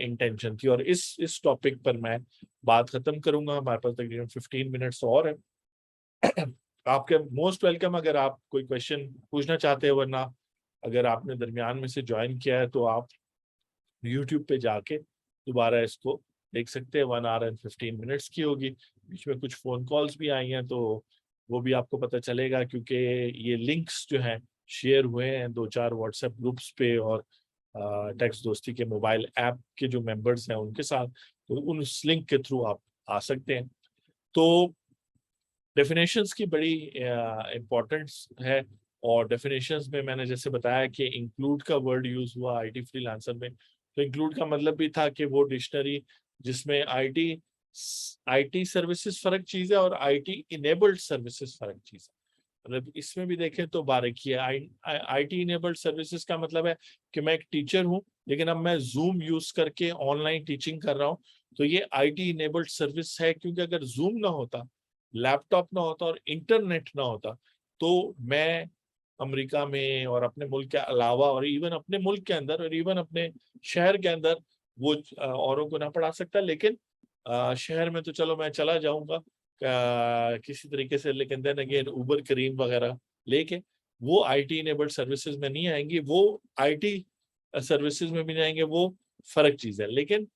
इंटेंशन थी। और इस टॉपिक पर मैं बात खत्म करूंगा, हमारे पास तकरीबन 15 मिनट्स और है। आपके मोस्ट वेलकम अगर आप कोई क्वेश्चन पूछना चाहते हैं, वरना अगर आपने दरमियान में से ज्वाइन किया है तो आप यूट्यूब पे जाके दोबारा इसको देख सकते हैं। 1 hour and 15 minutes की होगी, बीच में कुछ फोन कॉल्स भी आई हैं तो वो भी आपको पता चलेगा, क्योंकि ये लिंक्स जो हैं शेयर हुए हैं 2-4 व्हाट्सएप ग्रुप्स पे और टैक्स दोस्ती के मोबाइल ऐप के जो मेंबर्स हैं उनके साथ, तो उस लिंक के थ्रू आप आ सकते हैं। तो डेफिनेशंस की बड़ी इम्पोर्टेंस है। और डेफिनेशंस में मैंने जैसे बताया कि इंक्लूड का वर्ड यूज हुआ आईटी फ्रीलांसर में, तो इंक्लूड का मतलब भी था कि वो डिक्शनरी जिसमें आईटी आईटी सर्विसेज फर्क चीज है और आईटी इनेबल्ड सर्विसेज फर्क चीज है। मतलब इसमें भी देखें तो बारीकी है। आईटी इनेबल्ड सर्विसेज का मतलब है कि मैं एक टीचर हूं लेकिन अब मैं जूम यूज करके ऑनलाइन टीचिंग कर रहा हूं, तो ये आईटी इनेबल्ड सर्विस है। क्योंकि अगर जूम ना होता, लैपटॉप ना होता और इंटरनेट ना होता, तो मैं अमेरिका में और अपने मुल्क के अलावा और इवन अपने मुल्क के अंदर और इवन अपने शहर के अंदर वो औरों को ना पढ़ा सकता। लेकिन शहर में तो चलो मैं चला जाऊंगा किसी तरीके से, लेकिन देन अगेन उबर, करीम वगैरह लेके वो आईटी इनेबल्ड सर्विसेज में नहीं आएंगी, वो आईटी सर्विसेज में भी नहीं आएंगे, वो फर्क चीज है। लेकिन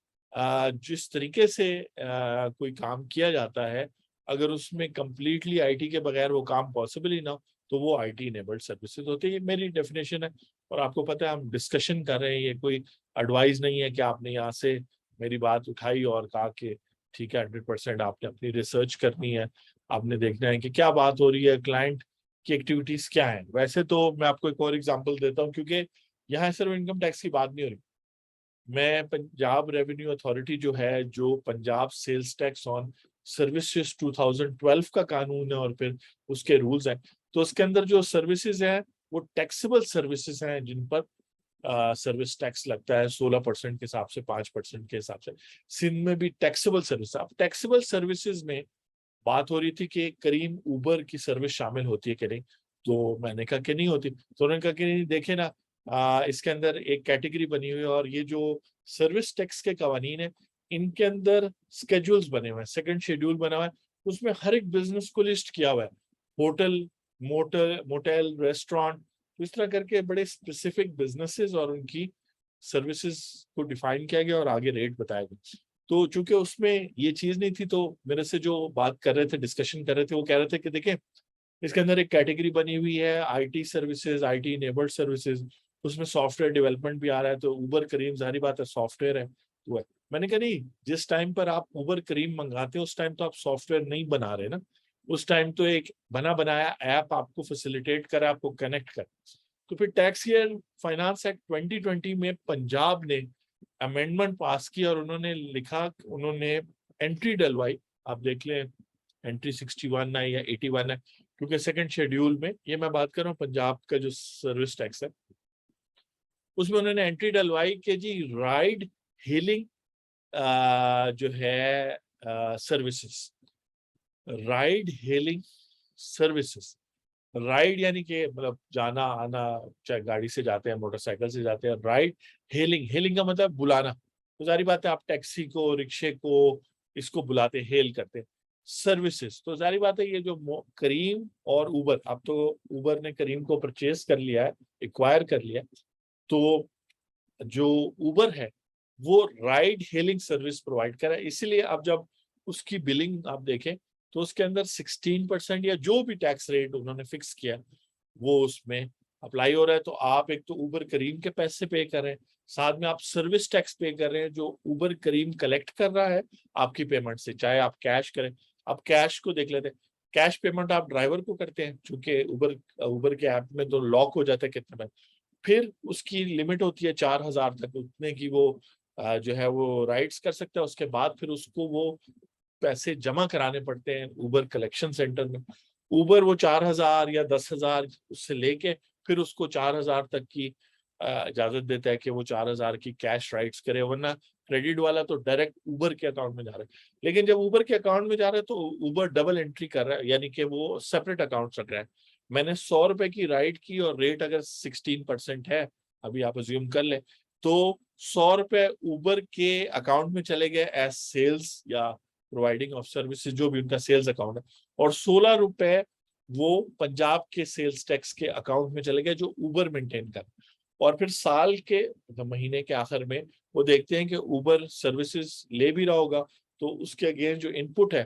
जिस तरीके से कोई काम किया जाता है, अगर उसमें कंप्लीटली आईटी के बगैर वो काम पॉसिबल ही ना हो, तो वो आईटी इनेबल्ड सर्विसेज होती है। ये मेरी डेफिनेशन है। और आपको पता है हम डिस्कशन कर रहे हैं, ये कोई एडवाइस नहीं है कि आपने यहाँ से मेरी बात उठाई और कहा कि ठीक है 100% आपने अपनी रिसर्च करनी है, आपने देखना है कि क्या बात हो रही है, क्लाइंट की एक्टिविटीज क्या है। वैसे तो मैं आपको एक और एग्जांपल देता हूँ, क्योंकि यहाँ सिर्फ इनकम टैक्स की बात नहीं हो रही। मैं पंजाब रेवेन्यू अथॉरिटी जो है, जो Punjab sales tax on services 2012 का कानून है और फिर उसके रूल्स हैं, तो उसके अंदर जो सर्विसेज हैं वो टैक्सेबल सर्विसेज हैं जिन पर सर्विस टैक्स लगता है 16% के हिसाब से, 5% के हिसाब से। सिंध में भी टैक्सेबल सर्विस। अब टैक्सेबल सर्विसेज में बात हो रही थी कि करीम उबर की सर्विस शामिल होती है कि नहीं, तो मैंने कहा कि नहीं होती। तो उन्होंने कहा कि नहीं, देखे ना इसके अंदर एक कैटेगरी बनी हुई है और ये जो सर्विस टैक्स के कवानीन है इनके अंदर स्केड्यूल्स बने हुए हैं, सेकंड शेड्यूल बना हुआ है, उसमें हर एक बिजनेस को लिस्ट किया हुआ है, होटल, मोटेल, रेस्टोरेंट, इस तरह करके बड़े स्पेसिफिक बिजनेसेस और उनकी सर्विसेज को डिफाइन किया गया और आगे रेट बताया गया। तो चूंकि उसमें ये चीज नहीं थी, तो मेरे से जो बात कर रहे थे, डिस्कशन कर रहे थे, वो कह रहे थे कि देखें इसके अंदर एक कैटेगरी बनी हुई है IT services, IT enabled services, उसमें सॉफ्टवेयर डेवलपमेंट भी आ रहा है, तो उबर करीम जाहिर बात है सॉफ्टवेयर है, तो है। मैंने कहा नहीं, जिस टाइम पर आप उबर करीम मंगाते हो उस टाइम तो आप सॉफ्टवेयर नहीं बना रहे ना, उस टाइम तो एक बना बनाया ऐप आपको फैसिलिटेट करे, आपको कनेक्ट करे। तो फिर टैक्स ईयर फाइनेंस एक्ट 2020 में पंजाब ने अमेंडमेंट पास की और उन्होंने लिखा, उन्होंने एंट्री डलवाई, आप देख लें एंट्री 61 है या 81 है, क्योंकि सेकंड शेड्यूल में, ये मैं बात कर रहा हूँ पंजाब का जो सर्विस टैक्स है, उसमें उन्होंने एंट्री डलवाई कि जी राइड हेलिंग जो है services, ride hailing services, ride यानी कि मतलब जाना आना, चाहे गाड़ी से जाते हैं, मोटरसाइकिल से जाते हैं, राइड हेलिंग, हेलिंग का मतलब बुलाना, तो जारी बात है आप टैक्सी को, रिक्शे को, इसको बुलाते, हेल करते। सर्विसेज, तो जारी बात है ये जो करीम और उबर, अब तो उबर ने करीम को परचेज कर लिया है, एक्वायर कर लिया, तो जो उबर है वो राइड हेलिंग सर्विस प्रोवाइड कर रहा है। इसीलिए अब जब उसकी बिलिंग आप देखें तो उसके अंदर 16% या जो भी टैक्स रेट उन्होंने फिक्स किया वो उसमें अप्लाई हो रहा है। तो आप एक तो उबर करीम के पैसे पे कर रहे हैं, साथ में आप सर्विस टैक्स पे कर रहे हैं जो उबर करीम कलेक्ट कर रहा है आपकी पेमेंट से, चाहे आप कैश करें। अब कैश को देख लेते हैं, कैश पेमेंट आप ड्राइवर को करते हैं, चूंकि उबर के ऐप में तो लॉक हो जाता है कितने में, फिर उसकी लिमिट होती है 4,000 तक, उतने की वो जो है वो राइड्स कर सकता है। उसके बाद फिर उसको वो पैसे जमा कराने पड़ते हैं उबर कलेक्शन सेंटर में। उबर वो 4,000 या 10,000 उससे लेके फिर उसको 4,000 तक की इजाजत देता है कि वो 4,000 की कैश राइड्स करे, वरना क्रेडिट वाला तो डायरेक्ट उबर के अकाउंट में जा रहा है। लेकिन जब उबर के अकाउंट में जा रहा है तो उबर डबल एंट्री कर रहा है, यानी कि वो सेपरेट अकाउंट रख रहा है। मैंने 100 रुपए की राइड की और रेट अगर 16% है, अभी आप अज्यूम कर ले, तो 100 रुपए उबर के अकाउंट में चले गए एज सेल्स या प्रोवाइडिंग ऑफ सर्विसेज, जो भी उनका सेल्स अकाउंट है, और 16 रुपए वो पंजाब के सेल्स टैक्स के अकाउंट में चले गए जो उबर मेंटेन कर। और फिर साल के मतलब महीने के आखिर में वो देखते हैं कि उबर सर्विसेज ले भी रहा होगा, तो उसके अगेंस्ट जो इनपुट है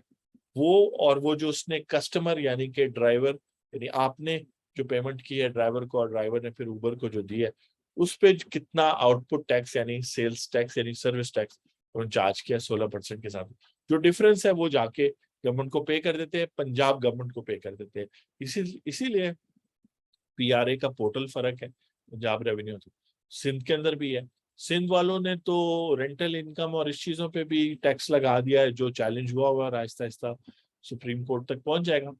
वो, और वो जो उसने कस्टमर यानी कि ड्राइवर, यानी आपने जो पेमेंट की है ड्राइवर को और ड्राइवर ने फिर उबर को जो दी है, उस पे कितना आउटपुट टैक्स यानी सेल्स टैक्स यानी सर्विस टैक्स उन्होंने चार्ज किया 16% के साथ, जो डिफरेंस है वो जाके गवर्नमेंट को पे कर देते हैं, पंजाब गवर्नमेंट को पे कर देते हैं। इसीलिए पीआरए का पोर्टल फर्क है पंजाब रेवेन्यू से। सिंध के अंदर भी है, सिंध वालों ने तो रेंटल इनकम और इस चीजों पे भी टैक्स लगा दिया है, जो चैलेंज हुआ और आहिस्ता आहिस्ता सुप्रीम कोर्ट तक पहुंच जाएगा।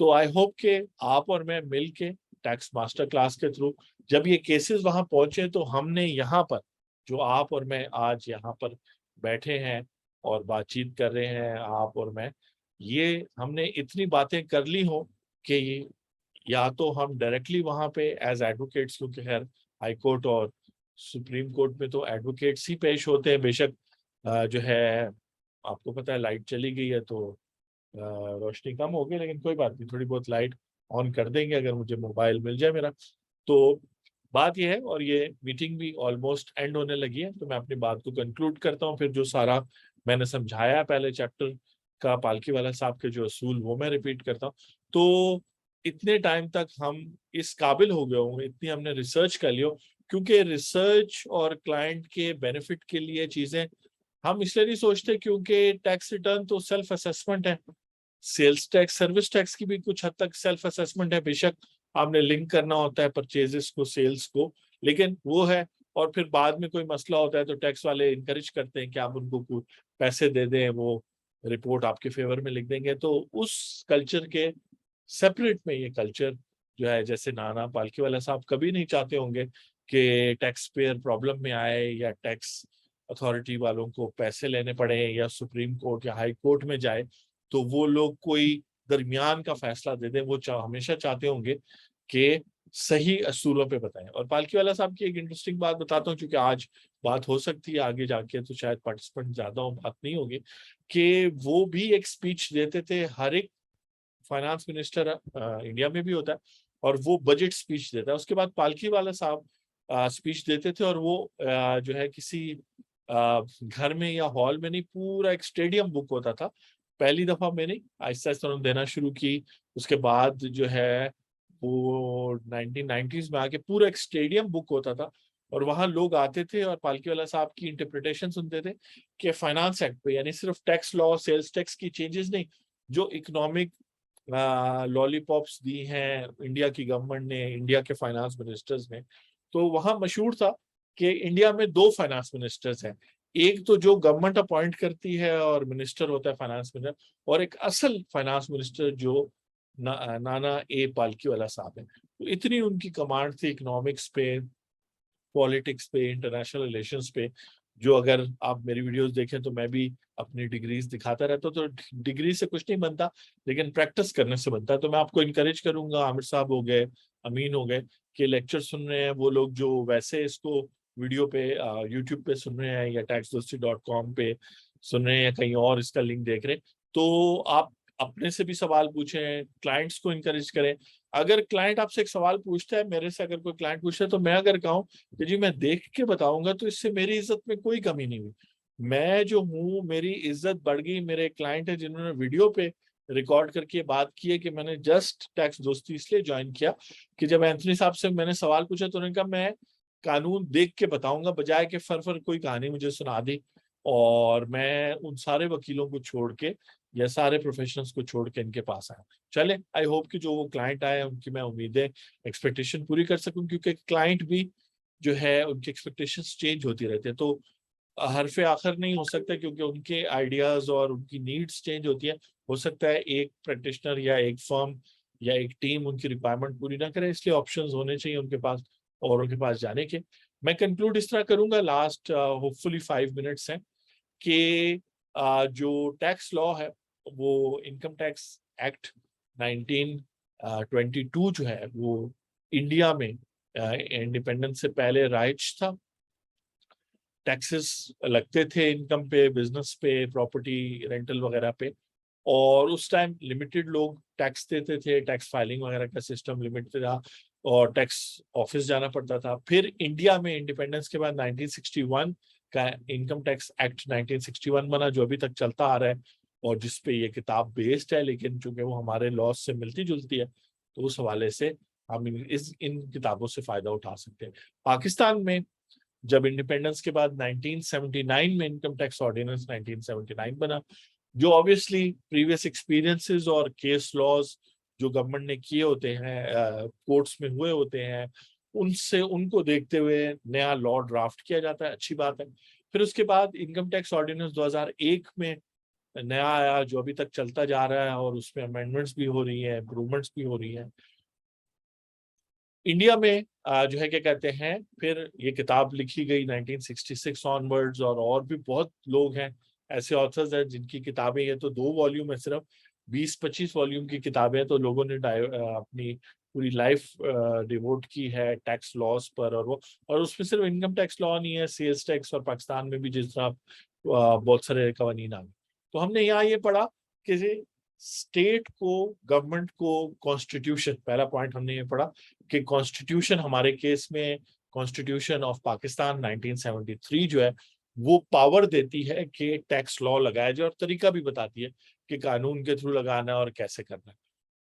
तो आई होप के आप और मैं मिल के टैक्स मास्टर क्लास के थ्रू जब ये केसेस वहां पहुंचे, तो हमने यहाँ पर जो आप और मैं आज यहाँ पर बैठे हैं और बातचीत कर रहे हैं आप और मैं, ये हमने इतनी बातें कर ली हो कि या तो हम डायरेक्टली वहां पे एज एडवोकेट्स, क्योंकि खैर हाई कोर्ट और सुप्रीम कोर्ट में तो एडवोकेट्स ही पेश होते हैं, बेशक जो है आपको पता है लाइट चली गई है तो रोशनी कम हो गई, लेकिन कोई बात नहीं, थोड़ी बहुत लाइट ऑन कर देंगे अगर मुझे मोबाइल मिल जाए मेरा। तो बात ये है, और ये मीटिंग भी ऑलमोस्ट एंड होने लगी है, तो मैं अपनी बात को कंक्लूड करता हूँ। फिर जो सारा मैंने समझाया पहले चैप्टर का पालकी वाला साहब के जो असूल, वो मैं रिपीट करता हूँ। तो इतने टाइम तक हम इस काबिल हो गए होंगे, इतनी हमने रिसर्च कर लियो, क्योंकि रिसर्च और क्लाइंट के बेनिफिट के लिए चीजें हम इसलिए नहीं सोचते, क्योंकि टैक्स रिटर्न तो सेल्फ असेसमेंट है, सेल्स टैक्स सर्विस टैक्स की भी कुछ हद तक सेल्फ असेसमेंट है, बेशक आपने लिंक करना होता है परचेजेस को सेल्स को, लेकिन वो है। और फिर बाद में कोई मसला होता है तो टैक्स वाले इनकरेज करते हैं कि आप उनको कुछ पैसे दे दें, वो रिपोर्ट आपके फेवर में लिख देंगे। तो उस कल्चर के सेपरेट में ये कल्चर जो है, जैसे नाना पालकी वाला साहब कभी नहीं चाहते होंगे कि टैक्स पेयर प्रॉब्लम में आए या टैक्स अथॉरिटी वालों को पैसे लेने पड़े या सुप्रीम कोर्ट या हाई कोर्ट में जाए तो वो लोग कोई दरमियान का फैसला दे दें। वो हमेशा चाहते होंगे कि सही असूलों पे बताएं। और पालकी वाला साहब की एक इंटरेस्टिंग बात बताता हूँ, क्योंकि आज बात हो सकती है, आगे जाके तो शायद पार्टिसिपेंट ज्यादा हो, बात नहीं होगी, कि वो भी एक स्पीच देते थे। हर एक फाइनेंस मिनिस्टर इंडिया में भी होता है, और वो बजट स्पीच देता है। उसके बाद पालकी वाला साहब स्पीच देते थे, और वो जो है किसी घर में या हॉल में नहीं, पूरा एक स्टेडियम बुक होता था। पहली दफा मैंने आहिस्ता आहिस्ता उन्होंने देना शुरू की। उसके बाद जो है वो 1990s में आके पूरा एक स्टेडियम बुक होता था, और वहां लोग आते थे और पालकी वाला साहब की इंटरप्रिटेशन सुनते थे कि फाइनेंस एक्ट पे, यानी सिर्फ टैक्स लॉ, सेल्स टैक्स की चेंजेस नहीं, जो इकोनॉमिक लॉलीपॉप्स दी हैं इंडिया की गवर्नमेंट ने, इंडिया के फाइनेंस मिनिस्टर्स ने। तो वहां मशहूर था कि इंडिया में दो फाइनेंस मिनिस्टर्स हैं, एक तो जो गवर्नमेंट अपॉइंट करती है और मिनिस्टर होता है फाइनेंस मिनिस्टर, और एक असल फाइनेंस मिनिस्टर जो नाना ए पालकी वाला साहब है। तो इतनी उनकी कमांड थी इकोनॉमिक्स पे, पॉलिटिक्स पे, इंटरनेशनल रिलेशंस पे, जो अगर आप मेरी वीडियोस देखें तो मैं भी अपनी डिग्रीज दिखाता रहता हूं। तो डिग्री से कुछ नहीं बनता, लेकिन प्रैक्टिस करने से बनता है। तो मैं आपको इनकरेज करूंगा, आमिर साहब हो गए, अमीन हो गए, कि लेक्चर सुन रहे हैं वो लोग जो वैसे इसको वीडियो पे यूट्यूब पे सुन रहे हैं, या taxdosti.com पे सुन रहे हैं, या कहीं और इसका लिंक देख रहे हैं, तो आप अपने से भी सवाल पूछें, क्लाइंट्स को इनकरेज करें। अगर क्लाइंट आपसे एक सवाल पूछता है, मेरे से अगर कोई क्लाइंट पूछता है, तो मैं अगर कहूँ कि जी मैं देख के बताऊंगा, तो इससे मेरी इज्जत में कोई कमी नहीं हुई। मैं जो हूँ, मेरी इज्जत बढ़ गई। मेरे क्लाइंट है जिन्होंने वीडियो पे रिकॉर्ड करके बात की है कि मैंने जस्ट टैक्स दोस्ती इसलिए ज्वाइन किया कि जब एंथनी साहब से मैंने सवाल पूछा, तो उन्होंने कहा मैं कानून देख के बताऊंगा, बजाय के फर कोई कहानी मुझे सुना दी। और मैं उन सारे वकीलों को छोड़ के, या सारे प्रोफेशनल्स को छोड़ के इनके पास आया। चले, आई होप कि जो वो क्लाइंट आए उनकी मैं उम्मीदें, एक्सपेक्टेशन पूरी कर सकूं, क्योंकि क्लाइंट भी जो है उनकी एक्सपेक्टेशंस चेंज होती रहती है। तो हरफे आखिर नहीं हो सकता, क्योंकि उनके आइडियाज और उनकी नीड्स चेंज होती है। हो सकता है एक प्रैक्टिशनर या एक फर्म या एक टीम उनकी रिक्वायरमेंट पूरी ना करे, इसलिए ऑप्शंस होने चाहिए उनके पास, और उनके पास जाने के। मैं कंक्लूड इस तरह करूंगा, लास्ट होपफुली 5 मिनट्स हैं, कि जो टैक्स लॉ है, वो इनकम टैक्स एक्ट 1922 जो है, वो इंडिया में इंडिपेंडेंस से पहले राइज था। टैक्सेस लगते थे इनकम पे, बिजनेस पे, प्रॉपर्टी रेंटल वगैरह पे, और उस टाइम लिमिटेड लोग टैक्स देते थे। टैक्स फाइलिंग वगैरह का सिस्टम लिमिटेड था, और टैक्स ऑफिस जाना पड़ता था। फिर इंडिया में इंडिपेंडेंस के बाद 1961 का इनकम टैक्स एक्ट 1961 बना, जो अभी तक चलता आ रहा है, और जिसपे ये किताब बेस्ड है, लेकिन चूंकि वो हमारे लॉस से मिलती जुलती है, तो उस हवाले से हम इन किताबों से फायदा उठा सकते हैं। पाकिस्तान में जब इंडिपेंडेंस के बाद 1979 में इनकम टैक्स ऑर्डिनेंस 1979 बना, जो ऑब्वियसली प्रीवियस एक्सपीरियंसेस और केस लॉज जो गवर्नमेंट ने किए होते हैं, कोर्ट्स में हुए होते हैं, उनसे उनको देखते हुए नया लॉ ड्राफ्ट किया जाता है। अच्छी बात है। फिर उसके बाद इनकम टैक्स ऑर्डिनेंस 2001 में नया आया, जो अभी तक चलता जा रहा है, और उसमें अमेंडमेंट्स भी हो रही हैं, इम्प्रूवमेंट्स भी हो रही हैं। इंडिया में जो है क्या कहते हैं, फिर ये किताब लिखी गई 1966 ऑनवर्ड्स, और भी बहुत लोग हैं, ऐसे ऑथर्स हैं जिनकी किताबें, ये तो 2 वॉल्यूम है सिर्फ, 20-25 वॉल्यूम की किताबें हैं। तो लोगों ने अपनी पूरी लाइफ डिवोट की है टैक्स लॉस पर, और उसमें सिर्फ इनकम टैक्स लॉ नहीं है, सेल्स टैक्स, और पाकिस्तान में भी जिस तरह बहुत सारे कवानीन आ गए। तो हमने यहाँ ये पढ़ा कि स्टेट को, गवर्नमेंट को, कॉन्स्टिट्यूशन, पहला पॉइंट हमने ये पढ़ा कि कॉन्स्टिट्यूशन, हमारे केस में कॉन्स्टिट्यूशन ऑफ पाकिस्तान 1973 जो है, वो पावर देती है कि टैक्स लॉ लगाया जाए, और तरीका भी बताती है कि कानून के थ्रू लगाना है और कैसे करना है।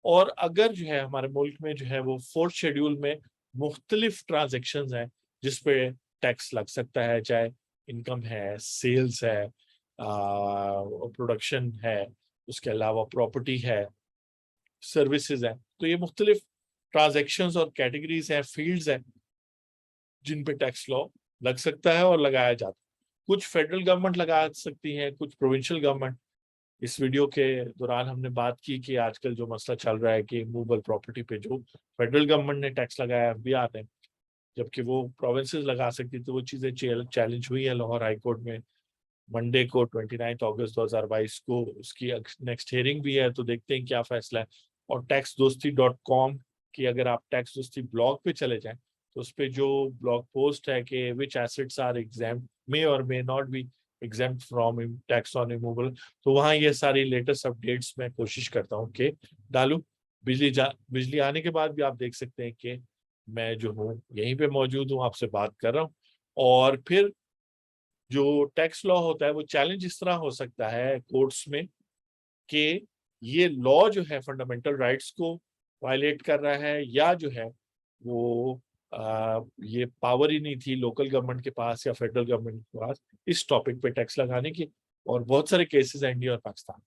और अगर जो है हमारे मुल्क में जो है वो 4th शेड्यूल में मुख्तलिफ ट्रांजेक्शन हैं जिसपे टैक्स लग सकता है, चाहे इनकम है, सेल्स है, प्रोडक्शन है, उसके अलावा प्रॉपर्टी है, सर्विसेज है। तो ये मुख्तलिफ ट्रांजेक्शन्स और कैटेगरीज हैं, फील्ड्स हैं, जिन पे टैक्स लॉ लग सकता है और लगाया जाता है। कुछ फेडरल गवर्नमेंट लगा सकती है, कुछ प्रोविंशियल गवर्नमेंट। इस वीडियो के दौरान हमने बात की कि आजकल जो मसला चल रहा है कि मूवेबल प्रॉपर्टी पे जो फेडरल गवर्नमेंट ने टैक्स लगाया FBR ने, जबकि वो प्रोविंसेस लगा सकती, तो वो चीजें चैलेंज हुई है लाहौर हाई कोर्ट में। मंडे को 29 अगस्त 2022 को उसकी नेक्स्ट हियरिंग भी है, तो देखते हैं क्या फैसला है। और taxdosti.com कि अगर आप टैक्स दोस्ती ब्लॉग पे चले जाएं तो उस पे जो ब्लॉग पोस्ट है कि विच एसेट्स आर एग्जाम मे और may not be exam from tax on immovable, तो वहाँ ये सारी लेटेस्ट अपडेट्स मैं कोशिश करता हूँ कि डालूं। बिजली आने के बाद भी आप देख सकते हैं कि मैं जो हूँ यहीं पे मौजूद हूँ, आपसे बात कर रहा हूँ। और फिर जो टैक्स लॉ होता है वो चैलेंज इस तरह हो सकता है कोर्ट्स में कि ये लॉ जो है फंडामेंटल राइट्स को वायलेट कर रहा है, या जो है वो ये पावर ही नहीं थी लोकल गवर्नमेंट के पास या फेडरल गवर्नमेंट के पास इस टॉपिक पे टैक्स लगाने की। और बहुत सारे केसेस हैं इंडिया और पाकिस्तान।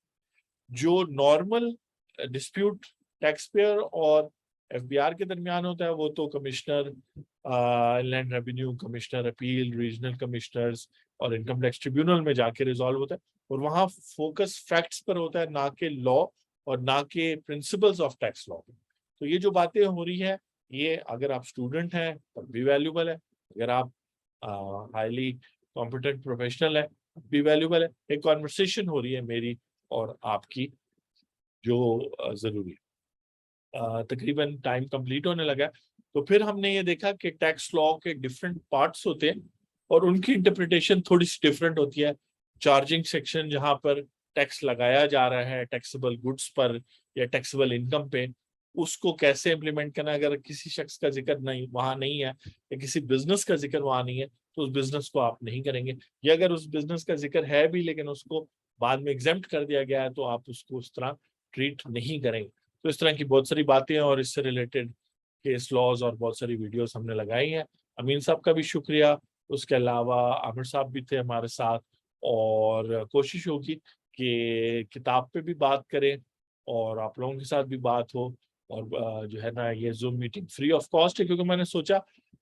जो नॉर्मल डिस्प्यूट टैक्स पेयर और एफबीआर के दरमियान होता है वो तो commissioner land revenue, commissioner appeal, regional commissioners और इनकम टैक्स ट्रिब्यूनल में जाके रिजॉल्व होता है। और वहाँ फोकस फैक्ट्स पर होता है, ना के लॉ और ना के प्रिंसिपल्स ऑफ टैक्स लॉ। तो ये जो बातें हो रही है ये अगर आप स्टूडेंट हैं तब भी वैल्यूबल है, अगर आप हाईली कॉम्पिटेंट प्रोफेशनल है भी वैल्यूबल है। एक कॉन्वर्सेशन हो रही है मेरी और आपकी जो जरूरी है। तकरीबन टाइम कंप्लीट होने लगा है। तो फिर हमने ये देखा कि टैक्स लॉ के डिफरेंट पार्ट्स होते हैं और उनकी इंटरप्रिटेशन थोड़ी सी डिफरेंट होती है। चार्जिंग सेक्शन जहां पर टैक्स लगाया जा रहा है टैक्सेबल गुड्स पर या टैक्सेबल इनकम पे, उसको कैसे इम्प्लीमेंट करना है। अगर किसी शख्स का जिक्र नहीं वहां नहीं है या किसी बिजनेस का जिक्र वहां नहीं है तो उस बिजनेस को आप नहीं करेंगे, या अगर उस बिजनेस का जिक्र है भी लेकिन उसको बाद में एग्जेम्प्ट कर दिया गया है तो आप उसको उस तरह ट्रीट नहीं करेंगे। तो इस तरह की बहुत सारी बातें हैं और इससे रिलेटेड केस लॉज और बहुत सारी वीडियोस हमने लगाई हैं। अमीन साहब का भी शुक्रिया, उसके अलावा आमिर साहब भी थे हमारे साथ। और कोशिश होगी कि किताब पे भी बात करें और आप लोगों के साथ भी बात हो। और जो है ना ये zoom meeting free of cost है, क्योंकि मैंने सोचा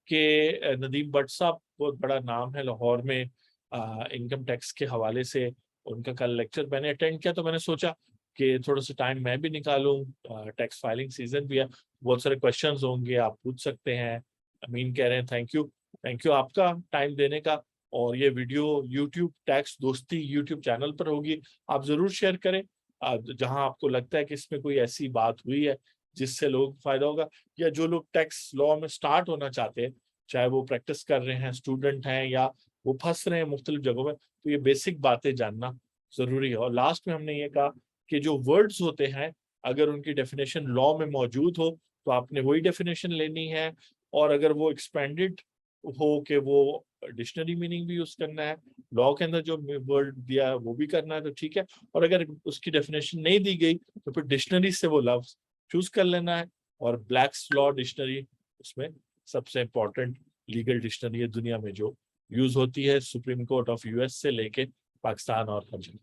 कि नदीम भट्ट साहब बहुत बड़ा नाम है लाहौर में इनकम टैक्स के हवाले से। उनका कल लेक्चर मैंने अटेंड किया तो मैंने सोचा कि थोड़ा सा टाइम मैं भी निकालूं। टैक्स फाइलिंग सीजन भी है, बहुत सारे क्वेश्चंस होंगे, आप पूछ सकते हैं। अमीन कह रहे हैं थैंक यू आपका टाइम देने का। और ये वीडियो यूट्यूब टैक्स दोस्ती यूट्यूब चैनल पर होगी, आप जरूर शेयर करें जहां आपको लगता है कि इसमें कोई ऐसी बात हुई है जिससे लोगों को फायदा होगा, या जो लोग टैक्स लॉ में स्टार्ट होना चाहते हैं, चाहे वो प्रैक्टिस कर रहे हैं, स्टूडेंट हैं, या वो फंस रहे हैं मुख्तलिफ जगहों में, तो ये बेसिक बातें जानना जरूरी है। और लास्ट में हमने ये कहा कि जो वर्ड्स होते हैं अगर उनकी डेफिनेशन लॉ में मौजूद हो तो आपने वही डेफिनेशन लेनी है, और अगर वो एक्सपेंडेड हो कि वो डिक्शनरी मीनिंग भी यूज करना है, लॉ के अंदर जो वर्ड दिया है वो भी करना है तो ठीक है। और अगर उसकी डेफिनेशन नहीं दी गई तो फिर डिक्शनरी से वो लफ्ज चूज कर लेना है। और ब्लैक्स लॉ डिक्शनरी उसमें सबसे इंपॉर्टेंट लीगल डिक्शनरी है दुनिया में जो यूज होती है, सुप्रीम कोर्ट ऑफ यूएस से लेके पाकिस्तान और हर जगह।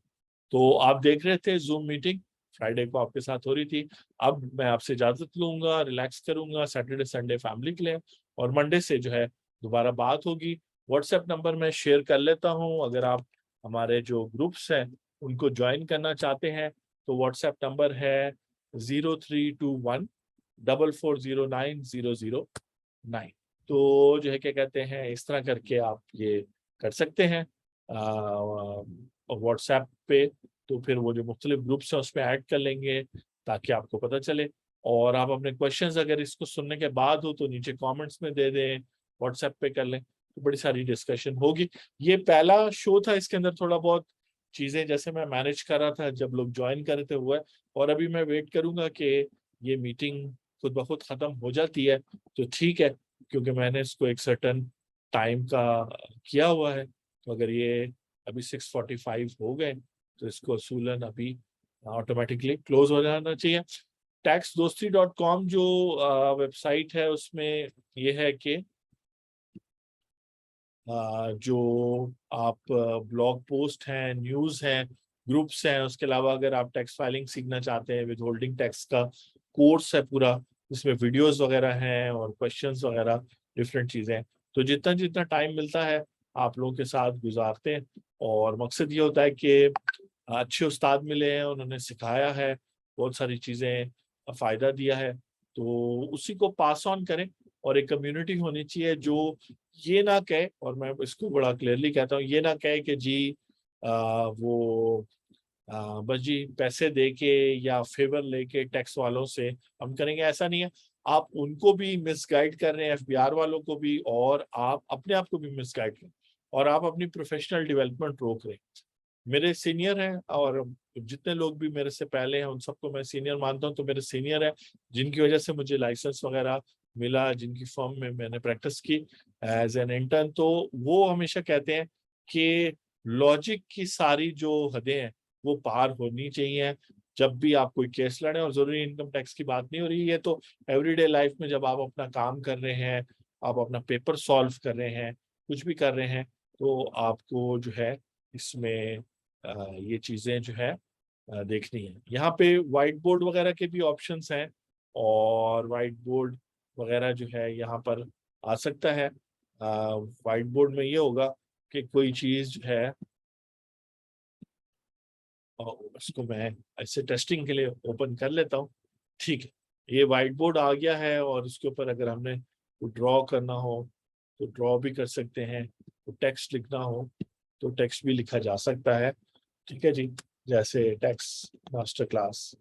तो आप देख रहे थे जूम मीटिंग फ्राइडे को आपके साथ हो रही थी। अब मैं आपसे इजाजत लूंगा, रिलैक्स करूंगा, सैटरडे संडे फैमिली के लिए, और मंडे से जो है दोबारा बात होगी। व्हाट्सएप नंबर मैं शेयर कर लेता हूं, अगर आप हमारे जो ग्रुप्स हैं उनको ज्वाइन करना चाहते हैं तो व्हाट्सएप नंबर है 0321 4409 009। तो जो है क्या कहते हैं इस तरह करके आप ये कर सकते हैं व्हाट्सएप पे। तो फिर वो जो मुख्तलिफ ग्रुप्स हैं उसमें ऐड कर लेंगे ताकि आपको पता चले। और आप अपने क्वेश्चंस अगर इसको सुनने के बाद हो तो नीचे कमेंट्स में दे दें, व्हाट्सएप पे कर लें, तो बड़ी सारी डिस्कशन होगी। ये पहला शो था, इसके अंदर थोड़ा बहुत चीजें जैसे मैं मैनेज कर रहा था जब लोग ज्वाइन कर रहे थे हुआ है। और अभी मैं वेट करूंगा कि ये मीटिंग खुद ब खुद खत्म हो जाती है तो ठीक है, क्योंकि मैंने इसको एक सर्टन टाइम का किया हुआ है। तो अगर ये अभी 6:45 हो गए तो इसको असूलन अभी ऑटोमेटिकली क्लोज हो जाना चाहिए। taxdosti.com जो वेबसाइट है उसमें ये है कि जो आप ब्लॉग पोस्ट हैं, न्यूज़ हैं, ग्रुप्स हैं, उसके अलावा अगर आप टैक्स फाइलिंग सीखना चाहते हैं, विद होल्डिंग टैक्स का कोर्स है पूरा, इसमें वीडियोस वगैरह हैं और क्वेश्चंस वगैरह डिफरेंट चीज़ें हैं। तो जितना जितना टाइम मिलता है आप लोगों के साथ गुजारते हैं, और मकसद ये होता है कि अच्छे उस्ताद मिले हैं, उन्होंने सिखाया है, बहुत सारी चीज़ें फ़ायदा दिया है, तो उसी को पास ऑन करें। और एक कम्युनिटी होनी चाहिए जो ये ना कहे, और मैं इसको बड़ा क्लियरली कहता हूँ, ये ना कहे कि जी वो बस जी पैसे दे के या फेवर लेके टैक्स वालों से हम करेंगे, ऐसा नहीं है। आप उनको भी मिसगाइड कर रहे हैं, एफबीआर वालों को भी, और आप अपने आप को भी मिसगाइड कर रहे हैं, और आप अपनी प्रोफेशनल डेवलपमेंट रोक रहे हैं। मेरे सीनियर हैं, और जितने लोग भी मेरे से पहले हैं उन सबको मैं सीनियर मानता हूं, तो मेरे सीनियर है जिनकी वजह से मुझे लाइसेंस वगैरह मिला, जिनकी फर्म में मैंने प्रैक्टिस की एज एन इंटर्न, तो वो हमेशा कहते हैं कि लॉजिक की सारी जो हदें हैं वो पार होनी चाहिए जब भी आप कोई केस लड़े। और जरूरी इनकम टैक्स की बात नहीं हो रही है, तो एवरीडे लाइफ में जब आप अपना काम कर रहे हैं, आप अपना पेपर सॉल्व कर रहे हैं, कुछ भी कर रहे हैं, तो आपको जो है इसमें ये चीजें जो है देखनी है। यहाँ पे वाइट बोर्ड वगैरह के भी ऑप्शंस हैं, और वाइट बोर्ड वगैरह जो है यहाँ पर आ सकता है। वाइट बोर्ड में ये होगा कि कोई चीज जो है, और उसको मैं ऐसे टेस्टिंग के लिए ओपन कर लेता हूँ। ठीक है, ये वाइट बोर्ड आ गया है, और इसके ऊपर अगर हमने ड्रॉ करना हो तो ड्रॉ भी कर सकते हैं, तो टेक्स्ट लिखना हो तो टेक्स्ट भी लिखा जा सकता है। ठीक है जी, जैसे टैक्स मास्टर क्लास।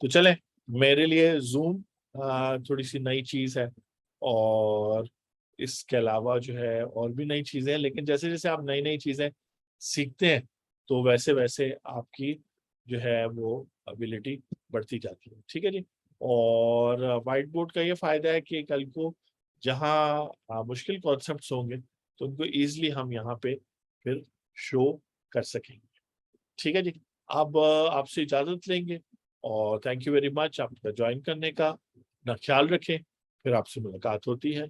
तो चले, मेरे लिए जूम थोड़ी सी नई चीज है, और इसके अलावा जो है और भी नई चीजें हैं, लेकिन जैसे जैसे आप नई नई चीजें सीखते हैं तो वैसे वैसे आपकी जो है वो एबिलिटी बढ़ती जाती है। ठीक है जी। और वाइट बोर्ड का ये फायदा है कि कल को जहाँ मुश्किल कॉन्सेप्ट्स होंगे तो उनको इजीली हम यहाँ पे फिर शो कर सकेंगे। ठीक है जी। अब आपसे इजाजत लेंगे, और थैंक यू वेरी मच आपका ज्वाइन करने का। अपना ख्याल रखें, फिर आपसे मुलाकात होती है।